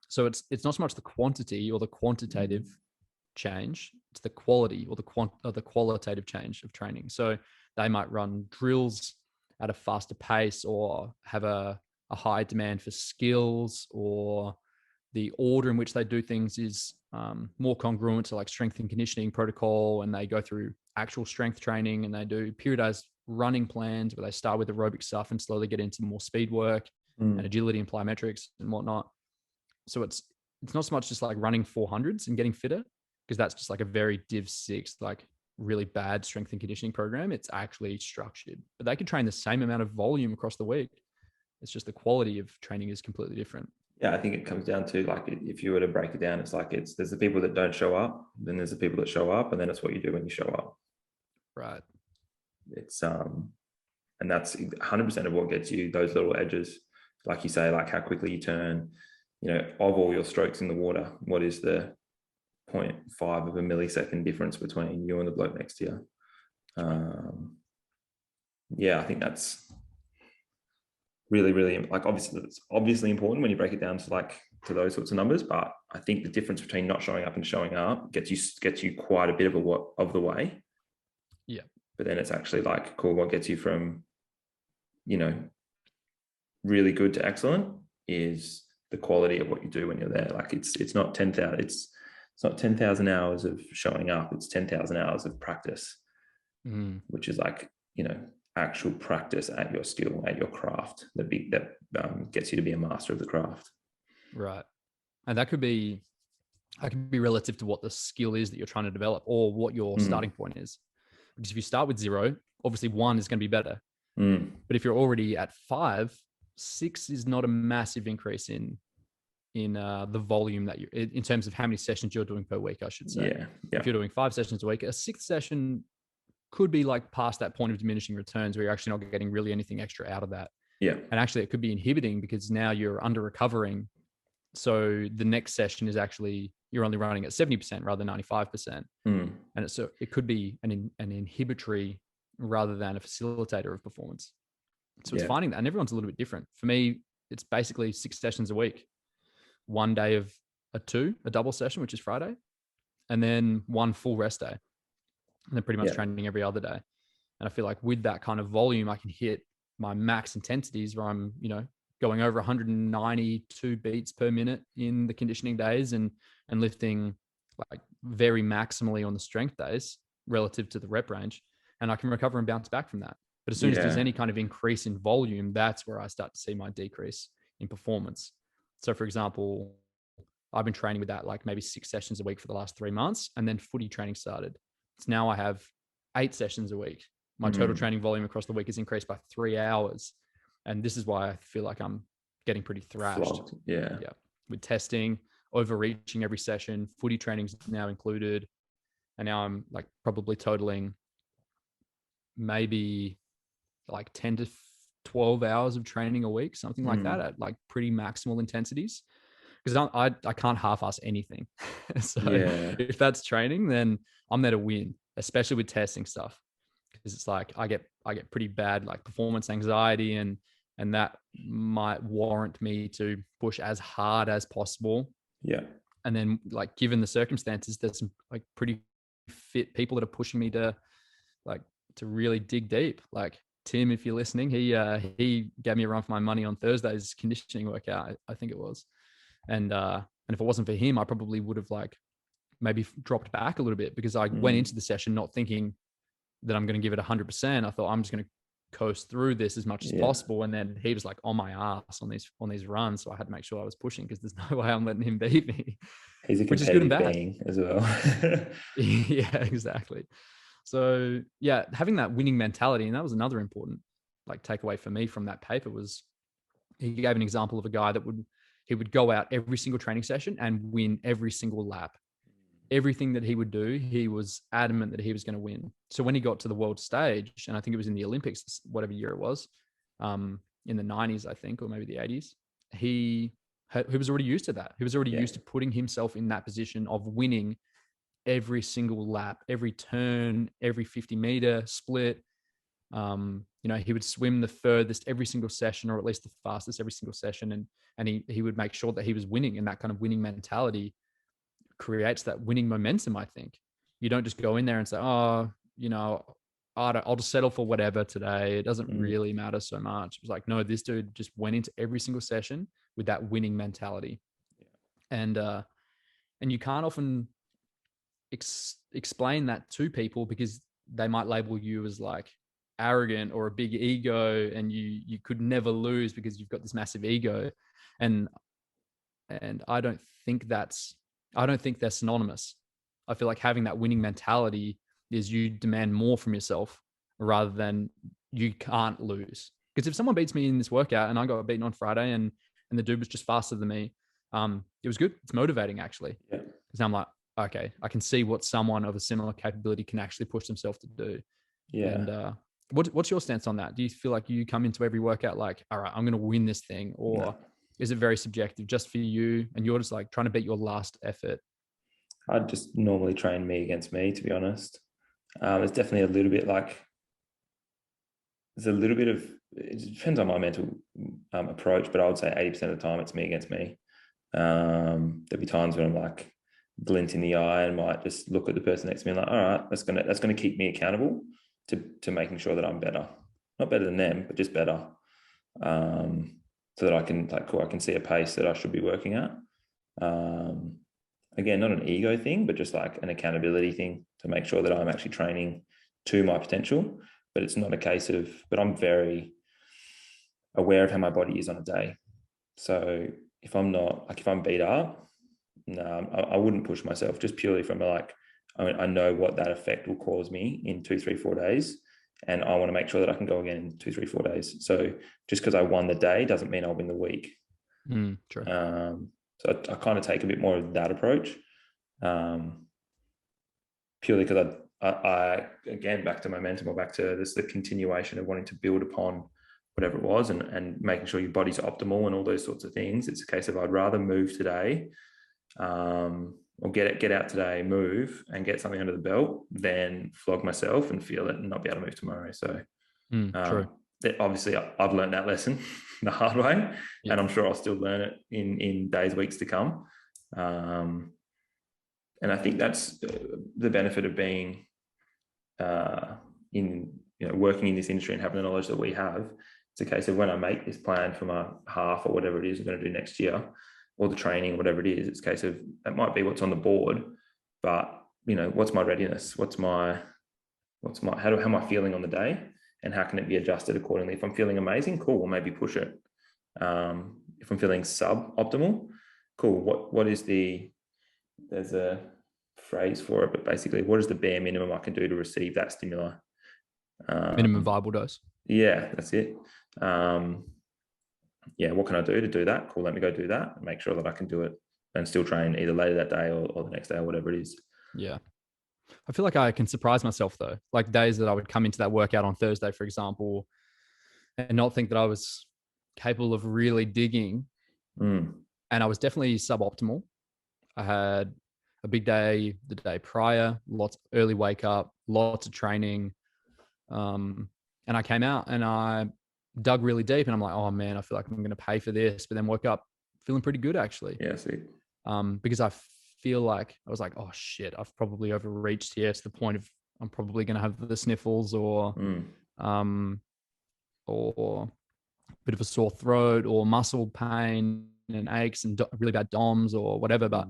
So it's not so much the quantity or the quantitative change, it's the quality or the qualitative change of training. So they might run drills at a faster pace, or have a high demand for skills, or the order in which they do things is more congruent to strength and conditioning protocol, and they go through actual strength training, and they do periodized running plans where they start with aerobic stuff and slowly get into more speed work and agility and plyometrics and whatnot. So it's not so much just like running 400s and getting fitter, because that's just like a very Div 6, like really bad strength and conditioning program. It's actually structured, but they could train the same amount of volume across the week. It's just the quality of training is completely different. Yeah, I think it comes down to, like, if you were to break it down, it's like there's the people that don't show up, then there's the people that show up, and then it's what you do when you show up. Right. It's and that's 100% of what gets you those little edges. Like you say, like how quickly you turn, of all your strokes in the water, what is the 0.5 of a millisecond difference between you and the bloke next to you? Yeah, I think that's really, really, like, obviously it's obviously important when you break it down to those sorts of numbers, but I think the difference between not showing up and showing up gets you quite a bit of the way. Yeah. But then it's actually like, cool, what gets you from, really good to excellent is the quality of what you do when you're there. Like it's not 10,000, it's not 10,000 hours of showing up, it's 10,000 hours of practice, which is like, actual practice at your skill, at your craft, that gets you to be a master of the craft. Right. And that could be relative to what the skill is that you're trying to develop, or what your starting point is. Because if you start with 0, obviously 1 is going to be better. But if you're already at 5, 6 is not a massive increase in the volume that you're in terms of how many sessions you're doing per week, I should say. Yeah. If you're doing 5 sessions a week, a 6th session could be like past that point of diminishing returns where you're actually not getting really anything extra out of that. Yeah. And actually it could be inhibiting because now you're under recovering. So the next session is actually, you're only running at 70% rather than 95%. And it could be an inhibitory rather than a facilitator of performance. So it's finding that, and everyone's a little bit different. For me, it's basically 6 sessions a week, 1 day of a double session, which is Friday, and then 1 full rest day. And then pretty much training every other day. And I feel like with that kind of volume, I can hit my max intensities where I'm, going over 192 beats per minute in the conditioning days and lifting like very maximally on the strength days relative to the rep range. And I can recover and bounce back from that. But as soon as there's any kind of increase in volume, that's where I start to see my decrease in performance. So for example, I've been training with that like maybe 6 sessions a week for the last 3 months, and then footy training started. So now I have 8 sessions a week. My total training volume across the week is increased by 3 hours. And this is why I feel like I'm getting pretty thrashed. Yeah. With testing, overreaching every session, footy training's now included. And now I'm like probably totaling maybe like 10 to 12 hours of training a week, something like that, at like pretty maximal intensities. Because I can't half-ass anything. So if that's training, then I'm there to win, especially with testing stuff. Because it's like I get pretty bad like performance anxiety, and that might warrant me to push as hard as possible. Yeah. And then like given the circumstances, there's some like pretty fit people that are pushing me to really dig deep. Like Tim, if you're listening, he gave me a run for my money on Thursday's conditioning workout, I think it was. And if it wasn't for him, I probably would have like maybe dropped back a little bit, because I went into the session not thinking that I'm going to give it 100%. I thought I'm just going to coast through this as much as possible. And then he was like on my ass on these runs. So I had to make sure I was pushing, because there's no way I'm letting him beat me. He's a competitive being as well. Yeah, exactly. So yeah, having that winning mentality. And that was another important like takeaway for me from that paper, was he gave an example of a guy that would go out every single training session and win every single lap. Everything that he would do, he was adamant that he was going to win. So when he got to the world stage, and I think it was in the Olympics, whatever year it was, in the 90s, I think, or maybe the 80s, he was already used to that. He was already used to putting himself in that position of winning every single lap, every turn, every 50-meter split. He would swim the furthest every single session, or at least the fastest every single session. And he would make sure that he was winning, and that kind of winning mentality creates that winning momentum. I think you don't just go in there and say, I'll just settle for whatever today. It doesn't really matter so much. It was like, no, this dude just went into every single session with that winning mentality. And you can't often explain that to people, because they might label you as like arrogant or a big ego, and you could never lose because you've got this massive ego. And I don't think they're synonymous. I feel like having that winning mentality is you demand more from yourself rather than you can't lose. Because if someone beats me in this workout and I got beaten on Friday and the dude was just faster than me, it was good. It's motivating actually. Yeah. Because I'm like, okay, I can see what someone of a similar capability can actually push themselves to do. Yeah. And what's your stance on that? Do you feel like you come into every workout like, all right, I'm going to win this thing? Or is it very subjective just for you and you're just like trying to beat your last effort? I'd just normally train me against me, to be honest. It's definitely a little bit like, there's a little bit of, it depends on my mental approach, but I would say 80% of the time it's me against me. There'll be times when I'm like glint in the eye and might just look at the person next to me and like, all right, that's gonna keep me accountable to making sure that I'm better. Not better than them, but just better. So that I can like, cool, I can see a pace that I should be working at. Again, not an ego thing, but just like an accountability thing to make sure that I'm actually training to my potential. But it's not a case of, but I'm very aware of how my body is on a day. So if I'm not, like if I'm beat up, no, I wouldn't push myself just purely from like, I know what that effect will cause me in 2, 3, 4 days. And I want to make sure that I can go again in 2, 3, 4 days. So just because I won the day doesn't mean I'll win the week. True. So I kind of take a bit more of that approach, purely because I again, back to momentum or back to this, the continuation of wanting to build upon whatever it was and making sure your body's optimal and all those sorts of things. It's a case of I'd rather move today or get out today, move and get something under the belt than flog myself and feel it and not be able to move tomorrow. So true. Obviously I've learned that lesson the hard way, and I'm sure I'll still learn it in days, weeks to come. And I think that's the benefit of being working in this industry and having the knowledge that we have. It's a case of when I make this plan for my half or whatever it is I'm going to do next year, or the training, whatever it is, it's a case of that might be what's on the board, but what's my readiness? How am I feeling on the day? And how can it be adjusted accordingly? If I'm feeling amazing, cool, we'll maybe push it. If I'm feeling suboptimal, cool. There's a phrase for it, but basically, what is the bare minimum I can do to receive that stimuli? Minimum viable dose. Yeah, that's it. What can I do to do that? Cool, let me go do that and make sure that I can do it and still train either later that day or the next day or whatever it is. Yeah. I feel like I can surprise myself though. Like days that I would come into that workout on Thursday, for example, and not think that I was capable of really digging. And I was definitely suboptimal. I had a big day the day prior, lots early wake up, lots of training. And I came out and I dug really deep and I'm like, oh man, I feel like I'm going to pay for this, but then woke up feeling pretty good actually. Yeah, sweet. Because I feel like I was like, oh shit, I've probably overreached here to the point of I'm probably going to have the sniffles or a bit of a sore throat or muscle pain and aches and really bad DOMs or whatever. But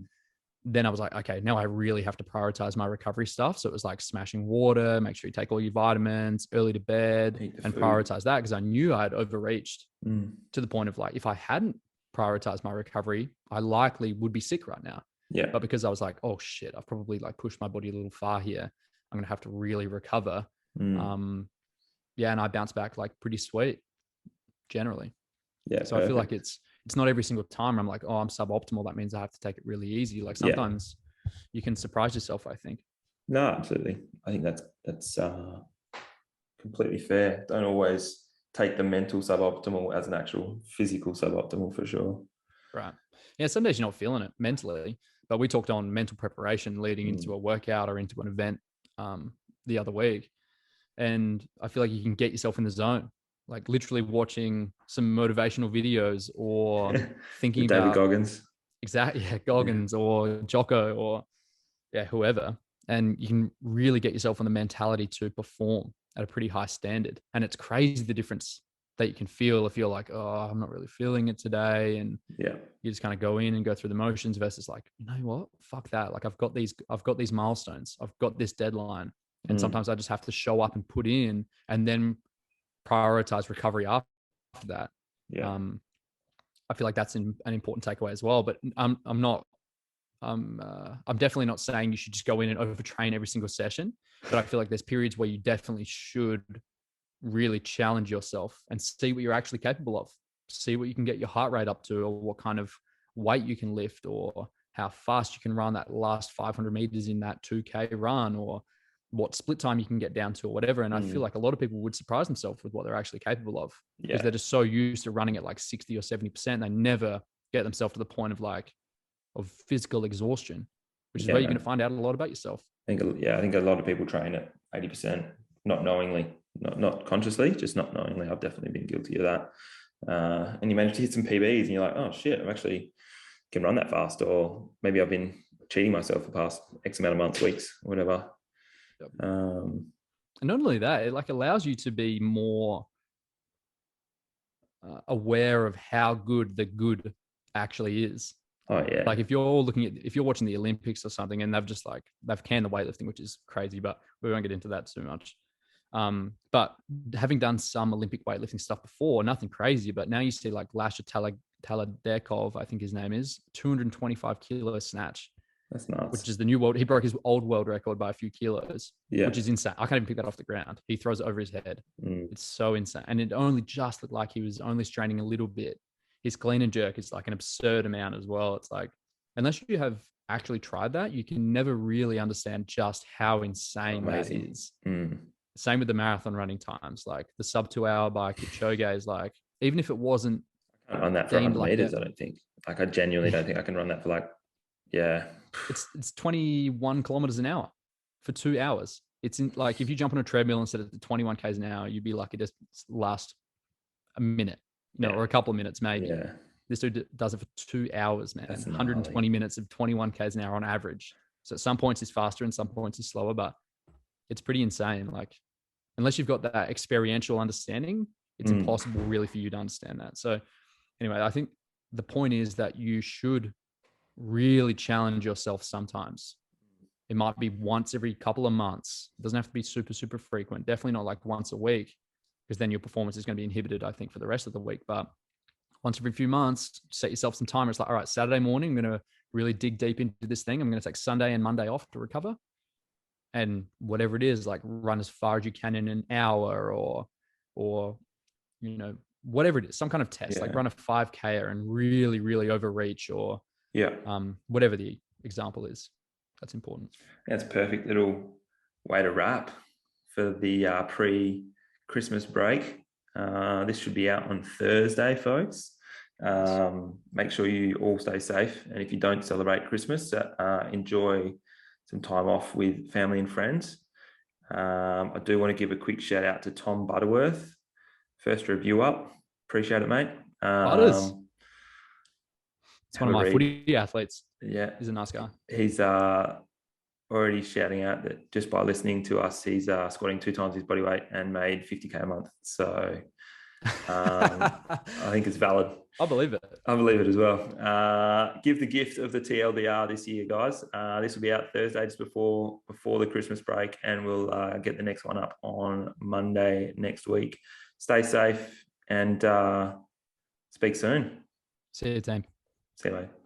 then I was like, okay, now I really have to prioritize my recovery stuff. So it was like smashing water, make sure you take all your vitamins, early to bed, and prioritize that because I knew I'd overreached to the point of like, if I hadn't prioritized my recovery, I likely would be sick right now. Yeah. But because I was like, oh shit, I've probably like pushed my body a little far here. I'm going to have to really recover. And I bounced back like pretty sweet generally. Yeah. So perfect. I feel like it's not every single time I'm like, oh, I'm suboptimal. That means I have to take it really easy. Like sometimes you can surprise yourself, I think. No, absolutely. I think that's completely fair. Don't always take the mental suboptimal as an actual physical suboptimal for sure. Right. Yeah. Some days you're not feeling it mentally, but we talked on mental preparation leading into a workout or into an event the other week. And I feel like you can get yourself in the zone, like literally watching some motivational videos or thinking about David Goggins. Exactly. Yeah. Goggins or Jocko or whoever. And you can really get yourself on the mentality to perform at a pretty high standard. And it's crazy the difference that you can feel if you're like, oh, I'm not really feeling it today. And you just kind of go in and go through the motions versus like, you know what? Fuck that. Like I've got these milestones. I've got this deadline. And sometimes I just have to show up and put in and then prioritize recovery after that. Yeah. I feel like that's an important takeaway as well. But I'm definitely not saying you should just go in and overtrain every single session. But I feel like there's periods where you definitely should really challenge yourself and see what you're actually capable of. See what you can get your heart rate up to, or what kind of weight you can lift, or how fast you can run that last 500 meters in that 2K run, or what split time you can get down to, or whatever. And I feel like a lot of people would surprise themselves with what they're actually capable of, because they're just so used to running at like 60 or 70%. They never get themselves to the point of physical exhaustion, which is where you're going to find out a lot about yourself. I think a lot of people train at 80%, not knowingly, not consciously, just not knowingly. I've definitely been guilty of that. And you manage to hit some PBs and you're like, oh shit, I actually can run that fast. Or maybe I've been cheating myself the past X amount of months, weeks, whatever. Yep. And not only that, it like allows you to be more aware of how good the good actually is. Oh yeah. Like if you're watching the Olympics or something, and they've canned the weightlifting, which is crazy, but we won't get into that too much. But having done some Olympic weightlifting stuff before, nothing crazy, but now you see like Lasha Taladekov, I think his name is, 225 kilo snatch. That's nuts. Which is the new world. He broke his old world record by a few kilos, yeah, which is insane. I can't even pick that off the ground. He throws it over his head. It's so insane. And it only just looked like he was only straining a little bit. His clean and jerk is like an absurd amount as well. It's like, unless you have actually tried that, you can never really understand just how insane that is. Same with the marathon running times. Like the sub 2 hour by Kipchoge is like, even if it wasn't, I can't run that for 100 like meters. I don't think. Like I genuinely don't think I can run that for like, yeah. It's 21 kilometers an hour for 2 hours. It's in like, if you jump on a treadmill instead of 21 Ks an hour, you'd be lucky to last a minute, or a couple of minutes maybe. Yeah. This dude does it for 2 hours, man. That's 120 minutes of 21 Ks an hour on average. So at some points he's faster and some points he's slower, but it's pretty insane. Like, unless you've got that experiential understanding, it's impossible really for you to understand that. So anyway, I think the point is that you should really challenge yourself sometimes. It might be once every couple of months. It doesn't have to be super, super frequent. Definitely not like once a week, because then your performance is going to be inhibited, I think, for the rest of the week. But once every few months, set yourself some time. It's like, all right, Saturday morning, I'm going to really dig deep into this thing. I'm going to take Sunday and Monday off to recover. And whatever it is, like run as far as you can in an hour, or whatever it is, some kind of test, like run a 5K and really, really overreach, or whatever the example is. That's important. That's a perfect little way to wrap for the pre-Christmas break. This should be out on Thursday, folks. Make sure you all stay safe. And if you don't celebrate Christmas, enjoy some time off with family and friends. I do want to give a quick shout out to Tom Butterworth. First review up. Appreciate it, mate. Butters. It's one of my footy athletes. Yeah. He's a nice guy. He's already shouting out that just by listening to us, he's squatting 2 times his body weight and made 50K a month. So I think it's valid. I believe it. I believe it as well. Give the gift of the TLDR this year, guys. This will be out Thursday, just before the Christmas break, and we'll get the next one up on Monday next week. Stay safe and speak soon. See you, team. See you later.